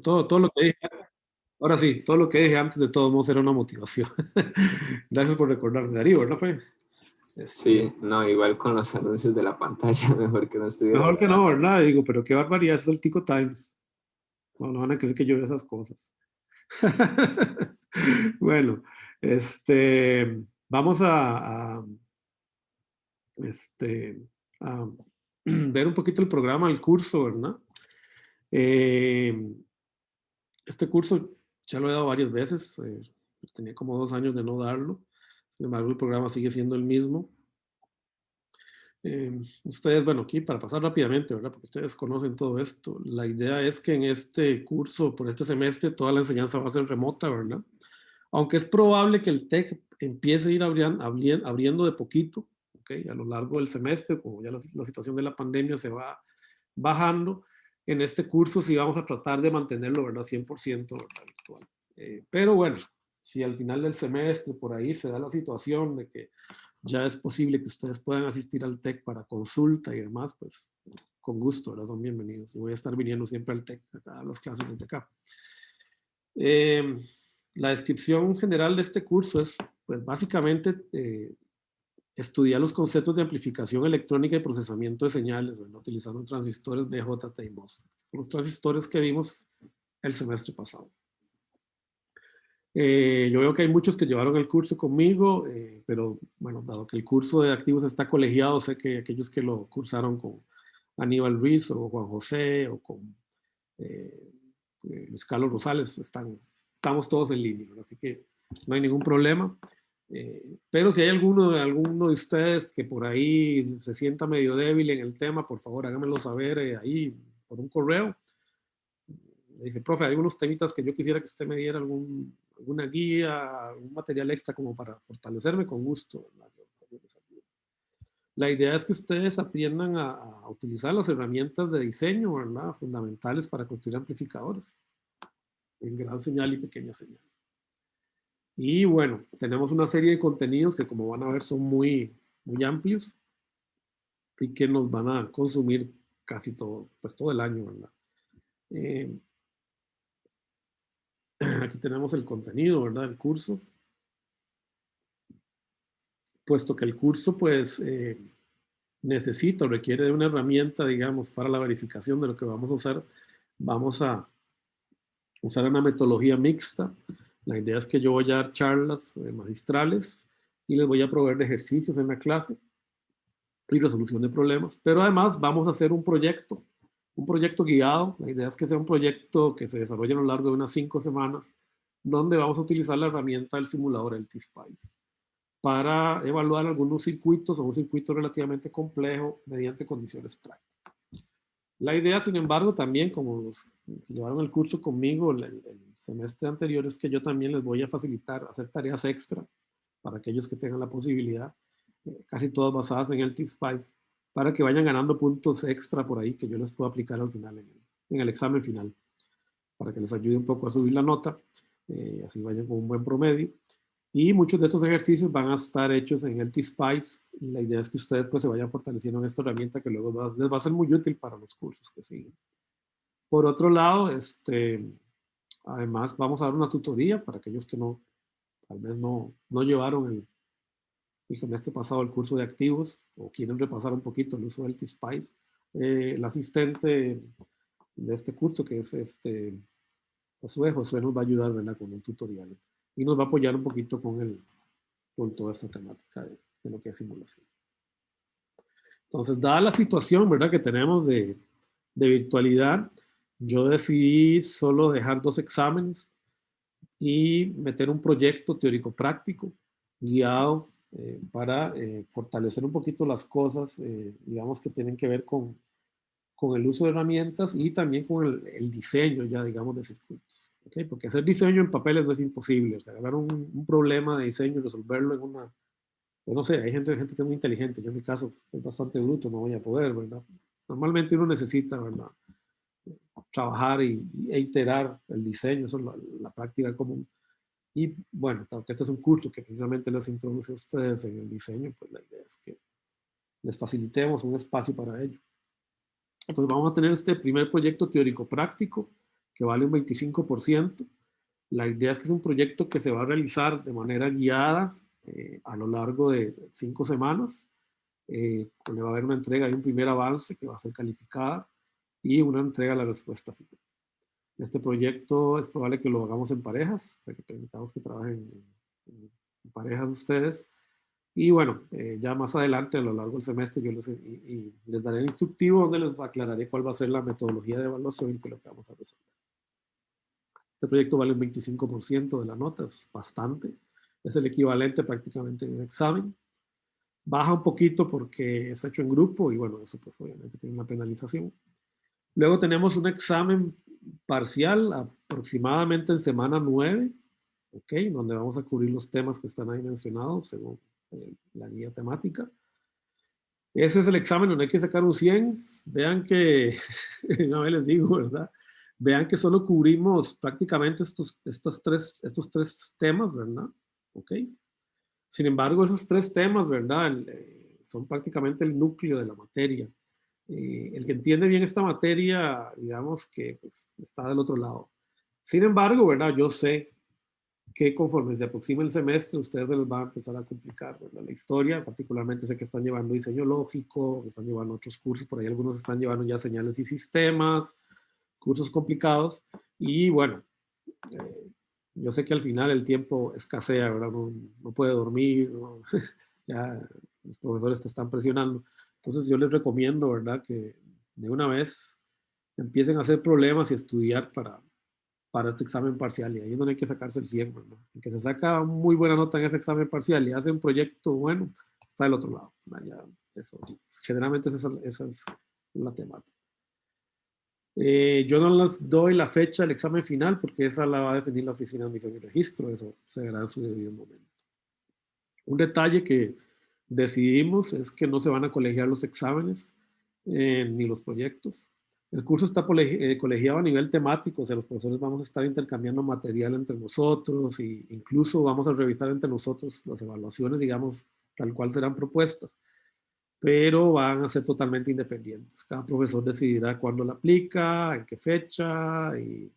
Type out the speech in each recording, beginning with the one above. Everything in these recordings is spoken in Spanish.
Todo lo que dije, ahora sí, todo lo que dije antes de todos modos era una motivación. Gracias por recordarme, Darío, ¿verdad fue? Sí, Este, no, igual con los anuncios de la pantalla, mejor que no estuviera mejor que grabado. no, ¿verdad? Digo, pero qué barbaridad es el Tico Times. No, no van a creer que yo veo esas cosas. Bueno, vamos este, a ver un poquito el programa, el curso, ¿verdad? Eh, este curso ya lo he dado varias veces, tenía como 2 años de no darlo, sin embargo el programa sigue siendo el mismo. Ustedes, bueno, aquí para pasar rápidamente, ¿verdad? Porque ustedes conocen todo esto. La idea es que en este curso, por este semestre, toda la enseñanza va a ser remota, ¿verdad? Aunque es probable que el TEC empiece a ir abriendo de poquito, ¿ok? A lo largo del semestre, como ya la situación de la pandemia se va bajando, en este curso sí vamos a tratar de mantenerlo, ¿verdad? 100%, ¿verdad? Virtual. Pero bueno, si al final del semestre por ahí se da la situación de que ya es posible que ustedes puedan asistir al TEC para consulta y demás, pues con gusto, ¿verdad? Son bienvenidos. Yo voy a estar viniendo siempre al TEC, a las clases de TEC. Eh, la descripción general de este curso es, pues básicamente, estudiar los conceptos de amplificación electrónica y procesamiento de señales, ¿verdad? Utilizando transistores BJT y MOSFET. Los transistores que vimos el semestre pasado. Yo veo que hay muchos que llevaron el curso conmigo, pero bueno, dado que el curso de activos está colegiado, sé que aquellos que lo cursaron con Aníbal Ruiz o Juan José o con eh, Luis Carlos Rosales, estamos todos en línea, así que no hay ningún problema. Pero si hay alguno de ustedes que por ahí se sienta medio débil en el tema, por favor háganmelo saber ahí por un correo. Me dice, profe, hay unos temitas que yo quisiera que usted me diera alguna guía, algún material extra como para fortalecerme, con gusto. La idea es que ustedes aprendan a utilizar las herramientas de diseño, ¿verdad? Fundamentales para construir amplificadores en gran señal y pequeña señal. Y bueno, tenemos una serie de contenidos que como van a ver son muy amplios y que nos van a consumir casi todo, pues todo el año, ¿verdad? Eh, aquí tenemos el contenido, ¿verdad? El curso. Puesto que el curso pues necesita o requiere de una herramienta, digamos, para la verificación de lo que vamos a usar, vamos a usar una metodología mixta. La idea es que yo voy a dar charlas magistrales y les voy a proveer de ejercicios en la clase y resolución de problemas, pero además vamos a hacer un proyecto guiado. La idea es que sea un proyecto que se desarrolle a lo largo de unas 5 semanas, donde vamos a utilizar la herramienta del simulador, el T-Spice, para evaluar algunos circuitos o un circuito relativamente complejo mediante condiciones prácticas. La idea, sin embargo, también, como los que llevaron el curso conmigo el semestre anterior, es que yo también les voy a facilitar hacer tareas extra para aquellos que tengan la posibilidad, casi todas basadas en el T-Spice, para que vayan ganando puntos extra por ahí que yo les puedo aplicar al final en el examen final, para que les ayude un poco a subir la nota, así vayan con un buen promedio. Y muchos de estos ejercicios van a estar hechos en el T-Spice. Y la idea es que ustedes pues se vayan fortaleciendo en esta herramienta que luego les va a ser muy útil para los cursos que siguen. Por otro lado, además vamos a dar una tutoría para aquellos que no, tal vez no llevaron el semestre pasado el curso de activos o quieren repasar un poquito el uso del T-Spice. El asistente de este curso, que es Josué nos va a ayudar, ¿verdad? Con un tutorial y nos va a apoyar un poquito con toda esta temática de lo que es simulación. Entonces, dada la situación, ¿verdad? Que tenemos de virtualidad, yo decidí solo dejar 2 exámenes y meter un proyecto teórico-práctico guiado para fortalecer un poquito las cosas, digamos, que tienen que ver con el uso de herramientas y también con el diseño ya, digamos, de circuitos. ¿Okay? Porque hacer diseño en papeles no es imposible. O sea, agarrar un problema de diseño y resolverlo en una... Pues no sé, hay gente que es muy inteligente. Yo en mi caso es bastante bruto, no voy a poder, ¿verdad? Normalmente uno necesita, ¿verdad? Trabajar e iterar el diseño, eso es la práctica común. Y bueno, aunque este es un curso que precisamente les introduce a ustedes en el diseño, pues la idea es que les facilitemos un espacio para ello. Entonces vamos a tener este primer proyecto teórico práctico que vale un 25%. La idea es que es un proyecto que se va a realizar de manera guiada a lo largo de 5 semanas, donde va a haber una entrega de un primer avance que va a ser calificada y una entrega de la respuesta final. Este proyecto es probable que lo hagamos en parejas, para que permitamos que trabajen en parejas ustedes. Y bueno, ya más adelante, a lo largo del semestre, yo les daré el instructivo donde les aclararé cuál va a ser la metodología de evaluación y qué es lo que vamos a resolver. Este proyecto vale un 25% de la nota, es bastante. Es el equivalente prácticamente de un examen. Baja un poquito porque es hecho en grupo y bueno, eso pues obviamente tiene una penalización. Luego tenemos un examen parcial aproximadamente en semana 9, ¿ok? Donde vamos a cubrir los temas que están ahí mencionados según la guía temática. Ese es el examen donde hay que sacar un 100. Vean que, una vez les digo, ¿verdad? Vean que solo cubrimos prácticamente estos tres temas, ¿verdad? ¿Ok? Sin embargo, esos 3 temas, ¿verdad? Son prácticamente el núcleo de la materia. El que entiende bien esta materia, digamos que pues, está del otro lado. Sin embargo, ¿verdad? Yo sé que conforme se aproxima el semestre, ustedes se les va a empezar a complicar, ¿verdad? La historia, particularmente sé que están llevando diseño lógico, que están llevando otros cursos, por ahí algunos están llevando ya señales y sistemas, cursos complicados, y bueno, yo sé que al final el tiempo escasea, ¿verdad? No puede dormir, no, ya los profesores te están presionando. Entonces yo les recomiendo, ¿verdad? Que de una vez empiecen a hacer problemas y estudiar para este examen parcial. Y ahí es donde hay que sacarse el 100, ¿verdad? El que se saca muy buena nota en ese examen parcial y hace un proyecto bueno, está del otro lado. Ya, eso, generalmente esa es la temática. Yo no les doy la fecha del examen final porque esa la va a definir la Oficina de Admisión y Registro. Eso se verá en su debido momento. Un detalle que decidimos es que no se van a colegiar los exámenes ni los proyectos. El curso está colegiado a nivel temático, o sea, los profesores vamos a estar intercambiando material entre nosotros e incluso vamos a revisar entre nosotros las evaluaciones, digamos, tal cual serán propuestas, pero van a ser totalmente independientes. Cada profesor decidirá cuándo la aplica, en qué fecha y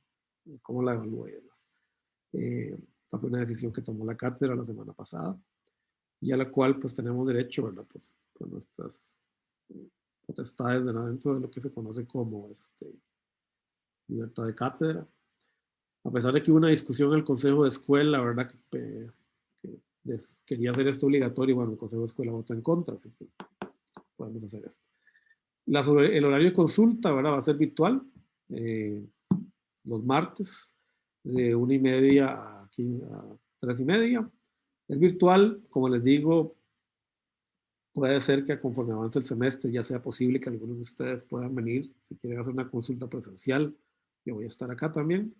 cómo la evalúa y demás. Esta fue una decisión que tomó la cátedra la semana pasada y a la cual pues tenemos derecho, ¿verdad? Por nuestras potestades dentro de lo que se conoce como libertad de cátedra. A pesar de que hubo una discusión en el Consejo de Escuela, ¿verdad? Que quería hacer esto obligatorio, bueno, el Consejo de Escuela votó en contra, así que podemos hacer esto. El horario de consulta, ¿verdad? Va a ser virtual, los martes, de 1:30 a 3:30. Es virtual, como les digo, puede ser que conforme avance el semestre ya sea posible que algunos de ustedes puedan venir si quieren hacer una consulta presencial. Yo voy a estar acá también.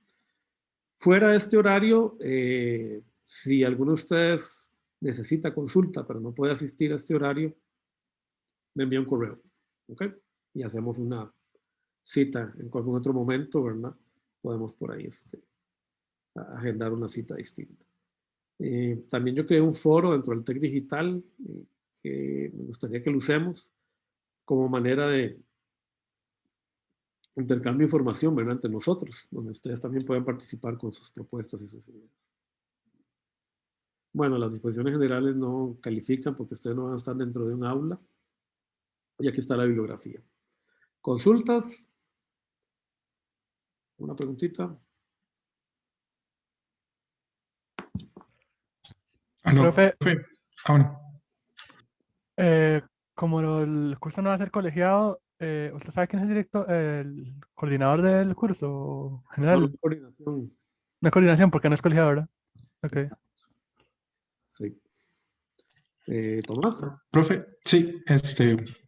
Fuera de este horario, si alguno de ustedes necesita consulta pero no puede asistir a este horario, me envía un correo, ¿ok? Y hacemos una cita en algún otro momento, ¿verdad? Podemos por ahí agendar una cita distinta. También yo creé un foro dentro del TEC Digital que me gustaría que lo usemos como manera de intercambio de información, ¿verdad? Entre nosotros, donde ustedes también pueden participar con sus propuestas y sus ideas. Bueno, las disposiciones generales no califican porque ustedes no van a estar dentro de un aula. Y aquí está la bibliografía. ¿Consultas? ¿Una preguntita? Aló, Profe, profe. Bueno, eh, como el curso no va a ser colegiado, ¿usted sabe quién es el coordinador del curso No, no general? hay coordinación. No es coordinación porque no es colegiado, ¿verdad? Ok. Sí. Tomás. profe, sí,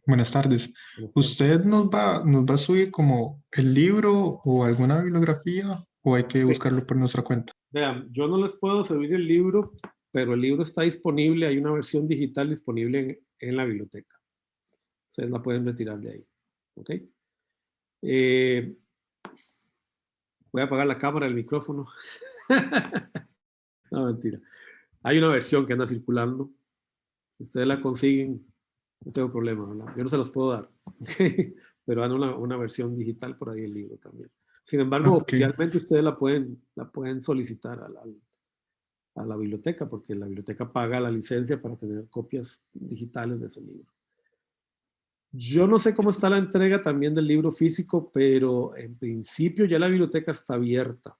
buenas tardes. ¿Usted nos va a subir como el libro o alguna bibliografía o hay que Sí. buscarlo por nuestra cuenta? Vean, yo no les puedo subir el libro, pero el libro está disponible, hay una versión digital disponible en la biblioteca. Ustedes la pueden retirar de ahí. ¿Ok? Voy a apagar la cámara, el micrófono. No, mentira. Hay una versión que anda circulando. Si ustedes la consiguen, no tengo problema, ¿verdad? Yo no se los puedo dar. ¿Okay? Pero hay una versión digital por ahí el libro también. Sin embargo, Ok. oficialmente ustedes la pueden solicitar a la biblioteca, porque la biblioteca paga la licencia para tener copias digitales de ese libro. Yo no sé cómo está la entrega también del libro físico, pero en principio ya la biblioteca está abierta.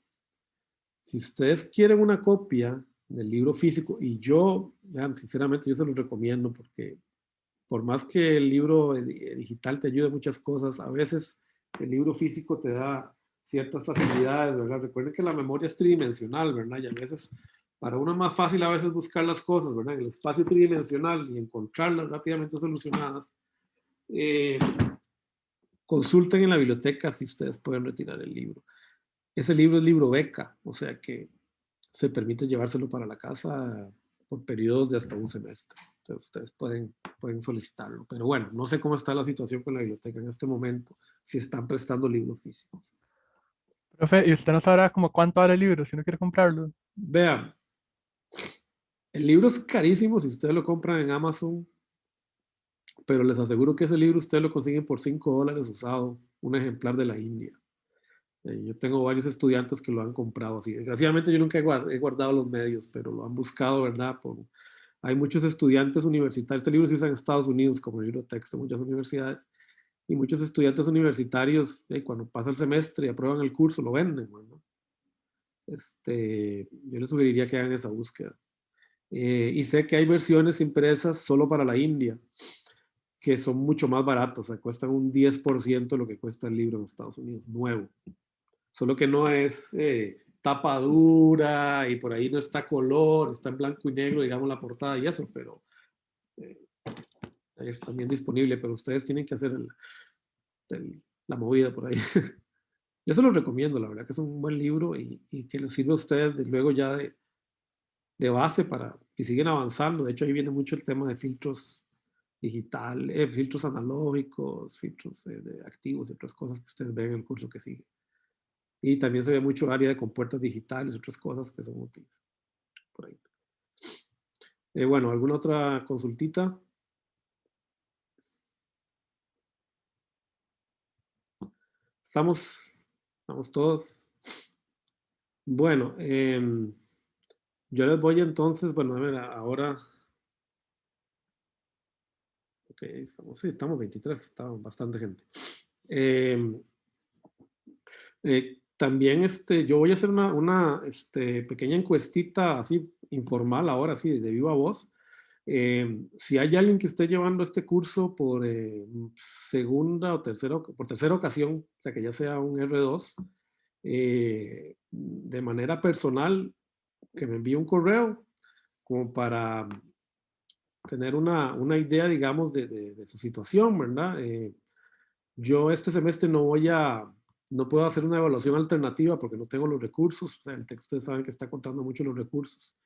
Si ustedes quieren una copia del libro físico, y yo, vean, sinceramente, yo se los recomiendo porque por más que el libro digital te ayude a muchas cosas, a veces el libro físico te da ciertas facilidades, ¿verdad? Recuerden que la memoria es tridimensional, ¿verdad? Y a veces, para uno es más fácil a veces buscar las cosas, ¿verdad? En el espacio tridimensional y encontrarlas rápidamente solucionadas. Eh, Consulten en la biblioteca si ustedes pueden retirar el libro. Ese libro es libro beca, o sea que se permite llevárselo para la casa por periodos de hasta un semestre. Entonces ustedes pueden solicitarlo. Pero bueno, no sé cómo está la situación con la biblioteca en este momento, si están prestando libros físicos. Profe, ¿y usted no sabrá como cuánto vale el libro si uno quiere comprarlo? Vean, el libro es carísimo si ustedes lo compran en Amazon, pero les aseguro que ese libro ustedes lo consiguen por $5 usado, un ejemplar de la India. Yo tengo varios estudiantes que lo han comprado así. Desgraciadamente yo nunca he guardado los medios, pero lo han buscado, ¿verdad? Hay muchos estudiantes universitarios. Este libro se usa en Estados Unidos como libro de texto en muchas universidades. Y muchos estudiantes universitarios, cuando pasa el semestre y aprueban el curso, lo venden, ¿no? Yo les sugeriría que hagan esa búsqueda. Y sé que hay versiones impresas solo para la India, que son mucho más baratas, o sea, cuestan un 10% de lo que cuesta el libro en Estados Unidos, nuevo. Solo que no es tapa dura y por ahí no está color, está en blanco y negro, digamos, la portada y eso, pero eh, es también disponible, pero ustedes tienen que hacer la movida por ahí. Yo se los recomiendo, la verdad que es un buen libro y que les sirve a ustedes luego ya de base para que siguen avanzando. De hecho, ahí viene mucho el tema de filtros digitales, filtros analógicos, filtros de activos y otras cosas que ustedes ven en el curso que sigue. Y también se ve mucho área de compuertas digitales, otras cosas que son útiles por ahí. Bueno, ¿alguna otra consultita? ¿Estamos todos? Bueno, yo les voy entonces, bueno, a ver, ahora, ok, estamos 23, estamos bastante gente. También yo voy a hacer una pequeña encuestita así informal ahora, así de viva voz. Si hay alguien que esté llevando este curso por segunda o tercera ocasión, o sea que ya sea un R2, de manera personal, que me envíe un correo como para tener una idea, digamos, de su situación, ¿verdad? Yo este semestre no puedo hacer una evaluación alternativa porque no tengo los recursos. O sea, el texto ustedes saben que está contando mucho los recursos,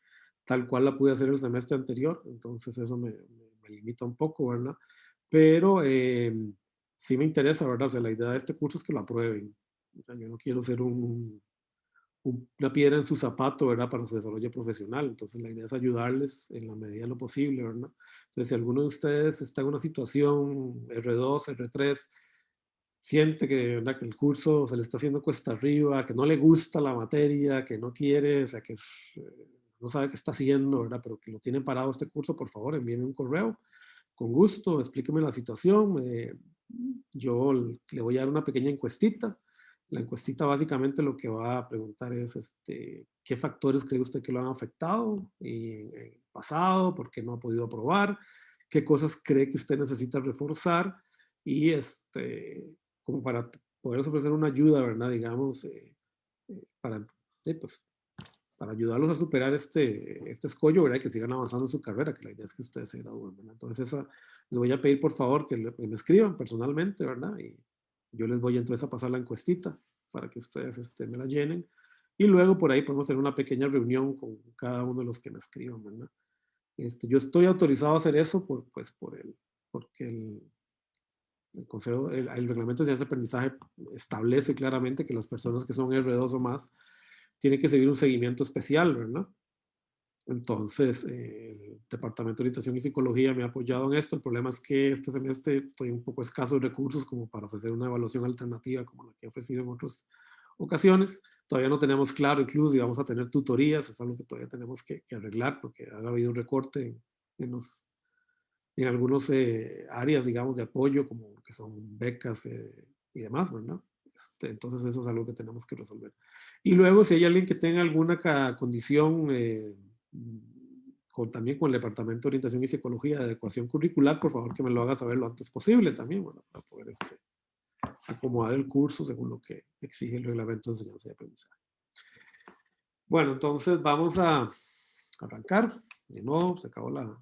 tal cual la pude hacer el semestre anterior. Entonces eso me limita un poco, ¿verdad? Pero sí me interesa, ¿verdad? O sea, la idea de este curso es que lo aprueben. O sea, yo no quiero ser una piedra en su zapato, ¿verdad? Para su desarrollo profesional. Entonces la idea es ayudarles en la medida de lo posible, ¿verdad? Entonces, si alguno de ustedes está en una situación R2, R3, siente que, ¿verdad? Que el curso se le está haciendo cuesta arriba, que no le gusta la materia, que no quiere, o sea, que no sabe qué está haciendo, ¿verdad? Pero que lo tiene parado este curso, por favor, envíenme un correo. Con gusto, explíqueme la situación. Yo le voy a dar una pequeña encuestita. La encuestita básicamente lo que va a preguntar es qué factores cree usted que lo han afectado en el pasado, por qué no ha podido aprobar, qué cosas cree que usted necesita reforzar y como para poder ofrecer una ayuda, ¿verdad? Digamos, para, pues, para ayudarlos a superar este escollo, ¿verdad? Y que sigan avanzando en su carrera, que la idea es que ustedes se gradúen, ¿verdad? Entonces, les voy a pedir por favor que me escriban personalmente, ¿verdad? Y yo les voy entonces a pasar la encuestita para que ustedes me la llenen. Y luego por ahí podemos tener una pequeña reunión con cada uno de los que me escriban, ¿verdad? Yo estoy autorizado a hacer eso porque el Consejo, el Reglamento de Enseñanza y Aprendizaje establece claramente que las personas que son R2 o más tienen que seguir un seguimiento especial, ¿verdad? Entonces, el Departamento de Orientación y Psicología me ha apoyado en esto. El problema es que este semestre estoy un poco escaso de recursos como para ofrecer una evaluación alternativa como la que he ofrecido en ocasiones. Todavía no tenemos claro incluso si vamos a tener tutorías, es algo que todavía tenemos que arreglar porque ha habido un recorte en algunas áreas, digamos, de apoyo, como que son becas y demás, ¿verdad? Entonces eso es algo que tenemos que resolver. Y luego, si hay alguien que tenga alguna condición, también con el Departamento de Orientación y Psicología de adecuación curricular, por favor que me lo haga saber lo antes posible también, bueno, para poder acomodar el curso según lo que exige el reglamento de enseñanza y aprendizaje. Bueno, entonces vamos a arrancar. De nuevo, se acabó la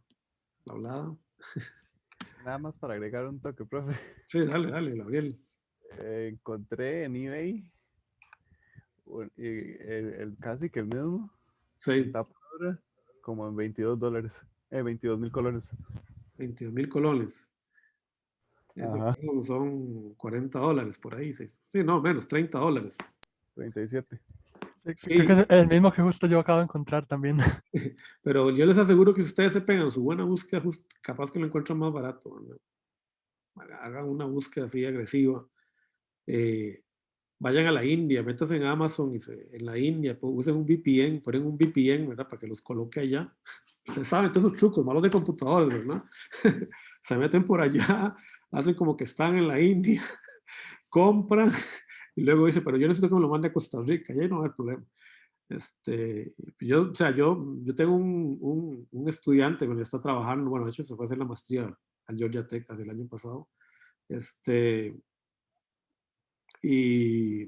hablada. Nada más para agregar un toque, profe. Sí, dale, Gabriel. Encontré en eBay casi que el mismo, Sí, tapa dura, como en $22, 22,000 colones. 22,000 colones. Eso Ajá. son $40 por ahí. Sí. Sí, no, menos, $30. 37. Sí. Creo que es el mismo que justo yo acabo de encontrar también. Pero yo les aseguro que si ustedes se pegan su buena búsqueda, capaz que lo encuentran más barato, ¿no? Hagan una búsqueda así agresiva. Vayan a la India, métanse en Amazon y en la India, usen un VPN, ponen un VPN, ¿verdad? Para que los coloque allá. Ustedes saben todos esos trucos, malos de computadores, ¿verdad? Se meten por allá, hacen como que están en la India, compran y luego dicen, pero yo necesito que me lo mande a Costa Rica, y ahí no va a haber problema. O sea, yo tengo un estudiante que está trabajando, bueno, de hecho se fue a hacer la maestría al Georgia Tech el año pasado, y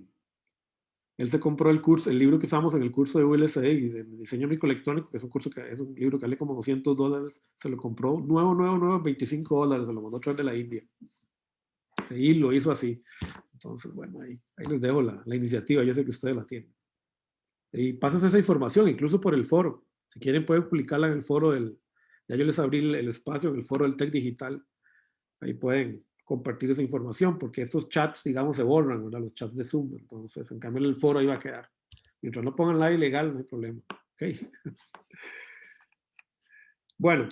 él se compró el curso, el libro que usamos en el curso de ULSD y de diseño microelectrónico, que es un curso que es un libro que vale como $200, se lo compró nuevo, $25, se lo mandó a traer de la India. Y lo hizo así. Entonces, bueno, ahí les dejo la iniciativa, yo sé que ustedes la tienen. Y pasas esa información, incluso por el foro. Si quieren pueden publicarla en el foro ya yo les abrí el espacio en el foro del Tech Digital. Ahí pueden compartir esa información, porque estos chats, digamos, se borran, ¿verdad? Los chats de Zoom. Entonces, en cambio, en el foro ahí va a quedar. Mientras no pongan la ilegal, no hay problema. ¿Okay? Bueno,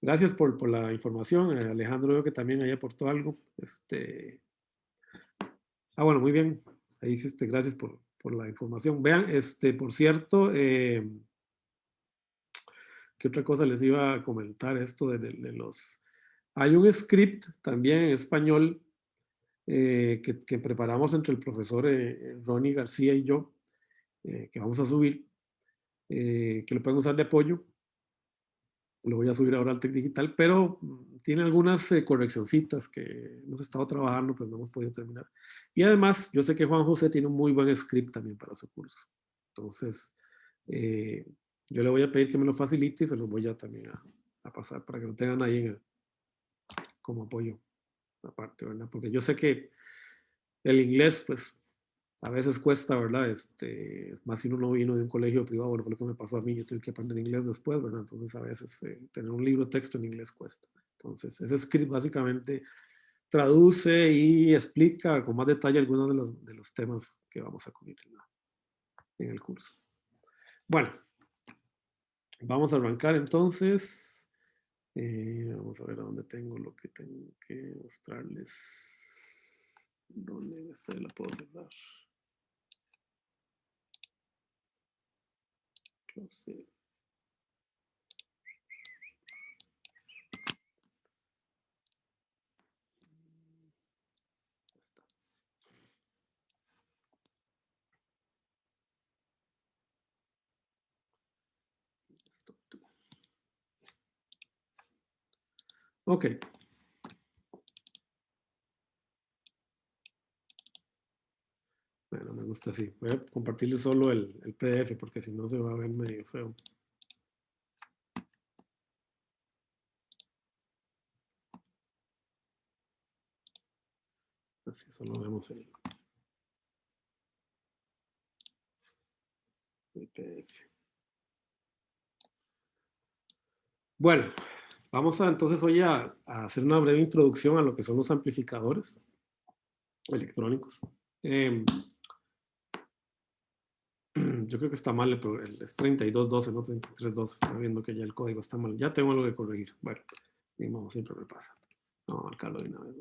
gracias por la información. Alejandro, veo que también ahí aportó algo. Bueno, muy bien. Ahí sí, gracias por la información. Vean, por cierto, ¿qué otra cosa les iba a comentar? Esto de los... Hay un script también en español que preparamos entre el profesor Ronnie García y yo, que vamos a subir, que lo pueden usar de apoyo. Lo voy a subir ahora al Tech Digital, pero tiene algunas correccioncitas que hemos estado trabajando, pero no hemos podido terminar. Y además, yo sé que Juan José tiene un muy buen script también para su curso. Entonces, yo le voy a pedir que me lo facilite y se lo voy a también a pasar para que lo tengan ahí como apoyo aparte, ¿verdad? Porque yo sé que el inglés, pues, a veces cuesta, ¿verdad? Más si uno no vino de un colegio privado, bueno, fue lo que me pasó a mí, yo tuve que aprender inglés después, ¿verdad? Entonces, a veces tener un libro de texto en inglés cuesta. Entonces, ese script básicamente traduce y explica con más detalle algunos de los temas que vamos a cubrir en el curso. Bueno, vamos a arrancar entonces. Vamos a ver a dónde tengo lo que tengo que mostrarles. ¿Dónde la puedo cerrar? Close. Ok. Bueno, me gusta así. Voy a compartirles solo el PDF porque si no se va a ver medio feo. Así solo vemos el PDF. Bueno, vamos entonces hoy a hacer una breve introducción a lo que son los amplificadores electrónicos. Yo creo que está mal, pero es 3212, no 3312. Está viendo que ya el código está mal. Ya tengo algo que corregir. Bueno, ni modo, siempre me pasa. Vamos a marcarlo de una vez.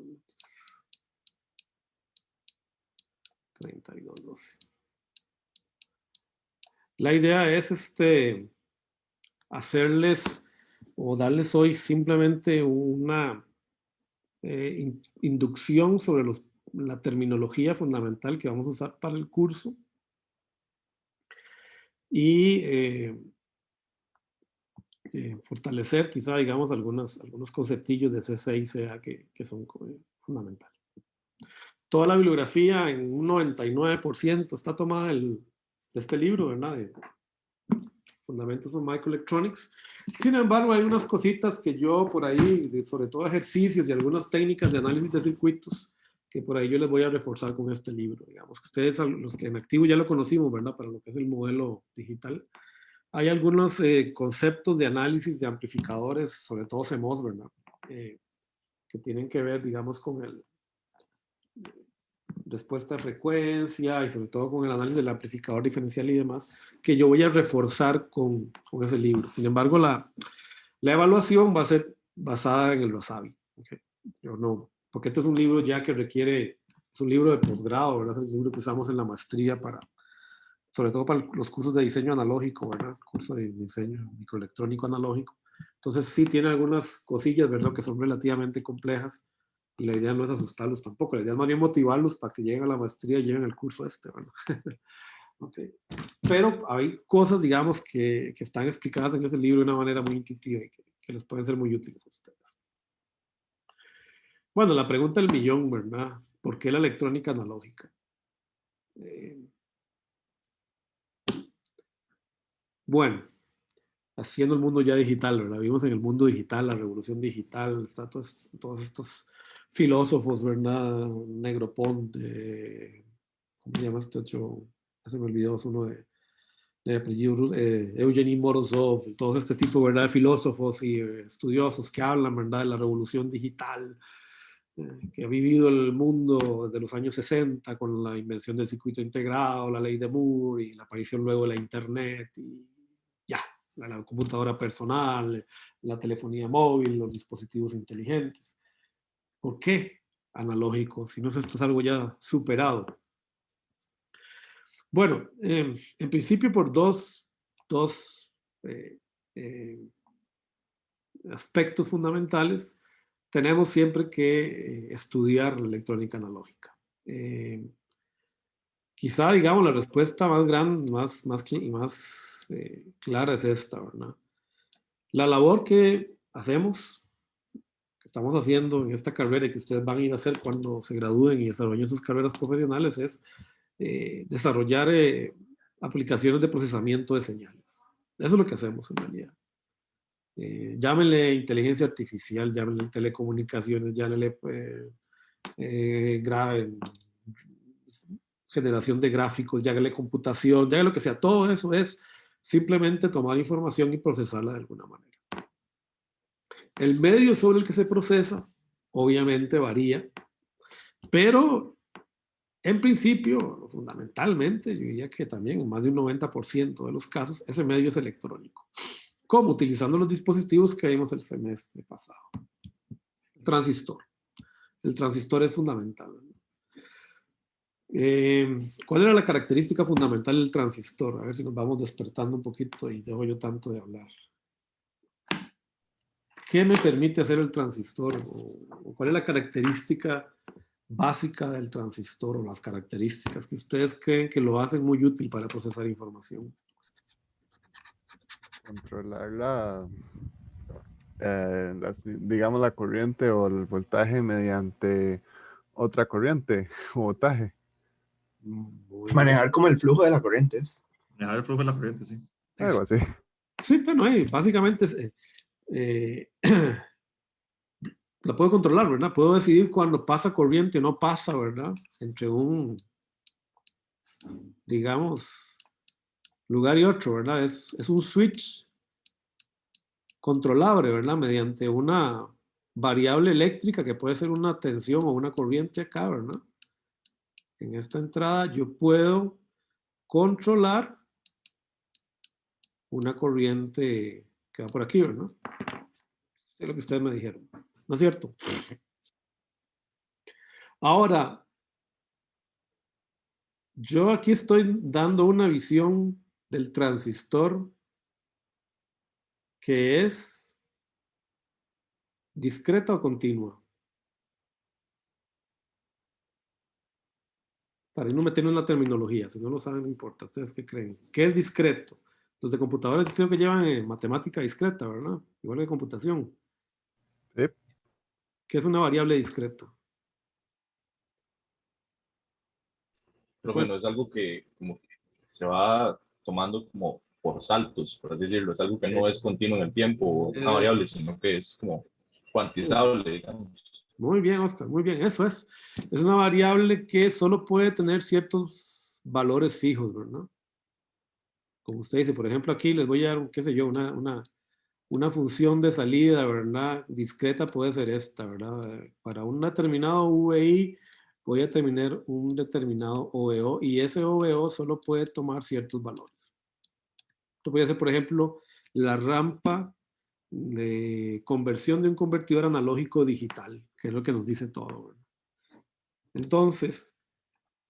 3212. La idea es hacerles o darles hoy simplemente una inducción sobre la terminología fundamental que vamos a usar para el curso y fortalecer quizá, digamos, algunos conceptillos de C6 y CA que son fundamentales. Toda la bibliografía en un 99% está tomada de este libro, ¿verdad? De Fundamentos of Microelectronics. Sin embargo, hay unas cositas que yo por ahí, sobre todo ejercicios y algunas técnicas de análisis de circuitos, que por ahí yo les voy a reforzar con este libro. Digamos que ustedes, los que en activo ya lo conocimos, ¿verdad? Para lo que es el modelo digital. Hay algunos conceptos de análisis de amplificadores, sobre todo CMOS, ¿verdad? Que tienen que ver, digamos, con el respuesta de frecuencia y sobre todo con el análisis del amplificador diferencial y demás, que yo voy a reforzar con ese libro. Sin embargo, la evaluación va a ser basada en el Wasabi. ¿Okay? Yo no, porque este es un libro ya que requiere, es un libro de posgrado, ¿verdad? Es un libro que usamos en la maestría sobre todo para los cursos de diseño analógico, ¿verdad? Curso de diseño microelectrónico analógico. Entonces sí tiene algunas cosillas, ¿verdad? Que son relativamente complejas y la idea no es asustarlos tampoco, la idea es más bien motivarlos para que lleguen a la maestría y lleguen al curso ¿verdad? Okay. Pero hay cosas, digamos, que están explicadas en ese libro de una manera muy intuitiva y que les pueden ser muy útiles a ustedes. Bueno, la pregunta del millón, ¿verdad? ¿Por qué la electrónica analógica? Bueno, haciendo el mundo ya digital, ¿verdad? Vivimos en el mundo digital, la revolución digital, está todos estos filósofos, ¿verdad? Negroponte, ¿cómo se llama este otro? Se me olvidó, es uno de apellido, Eugeni Morozov, todo este tipo, ¿verdad? De filósofos y estudiosos que hablan, ¿verdad? De la revolución digital, que ha vivido el mundo desde los años 60 con la invención del circuito integrado, la ley de Moore y la aparición luego de la internet y ya, la computadora personal, la telefonía móvil, los dispositivos inteligentes. ¿Por qué analógico? Si no, esto es algo ya superado. Bueno, en principio por dos aspectos fundamentales, tenemos siempre que estudiar la electrónica analógica. Quizá, digamos, la respuesta más grande, más clara es esta, ¿verdad? La labor que hacemos, que estamos haciendo en esta carrera y que ustedes van a ir a hacer cuando se gradúen y desarrollen sus carreras profesionales es desarrollar aplicaciones de procesamiento de señales. Eso es lo que hacemos en realidad. Llámenle inteligencia artificial, llámenle telecomunicaciones, llámenle generación de gráficos, llámenle computación, llámenle lo que sea. Todo eso es simplemente tomar información y procesarla de alguna manera. El medio sobre el que se procesa, obviamente varía, pero en principio, fundamentalmente, yo diría que también en más de un 90% de los casos, ese medio es electrónico. ¿Cómo? Utilizando los dispositivos que vimos el semestre pasado. El transistor. El transistor es fundamental. ¿Cuál era la característica fundamental del transistor? A ver si nos vamos despertando un poquito y dejo yo tanto de hablar. ¿Qué me permite hacer el transistor? ¿O cuál es la característica básica del transistor o las características que ustedes creen que lo hacen muy útil para procesar información? Controlar digamos, la corriente o el voltaje mediante otra corriente o voltaje. Manejar como el flujo de las corrientes. Manejar el flujo de la corriente, sí. Algo así. Sí, bueno, básicamente la puedo controlar, ¿verdad? Puedo decidir cuando pasa corriente o no pasa, ¿verdad? Entre un, digamos, lugar y otro, ¿verdad? Es un switch controlable, ¿verdad? Mediante una variable eléctrica que puede ser una tensión o una corriente acá, ¿verdad? En esta entrada yo puedo controlar una corriente que va por aquí, ¿verdad? Es lo que ustedes me dijeron, ¿no es cierto? Ahora, Yo aquí estoy dando una visión del transistor que es discreta o continua. Para no meternos en la terminología, si no lo saben, no importa. ¿Ustedes qué creen? ¿Qué es discreto? Los de computadores creo que llevan matemática discreta, ¿verdad? Igual que computación. Sí. ¿Qué es una variable discreta? Pero bueno, es algo que como que se va tomando como por saltos, por así decirlo. Es algo que no es continuo en el tiempo o una variable, sino que es como cuantizable, digamos. Muy bien, Oscar, muy bien. Eso es. Es una variable que solo puede tener ciertos valores fijos, ¿verdad? Como usted dice, por ejemplo, aquí les voy a dar, qué sé yo, una función de salida, ¿verdad? Discreta puede ser esta, ¿verdad? Para un determinado VI voy a tener un determinado OVO y ese OVO solo puede tomar ciertos valores. Esto puede ser, por ejemplo, la rampa de conversión de un convertidor analógico digital, que es lo que nos dice todo, ¿verdad? Entonces,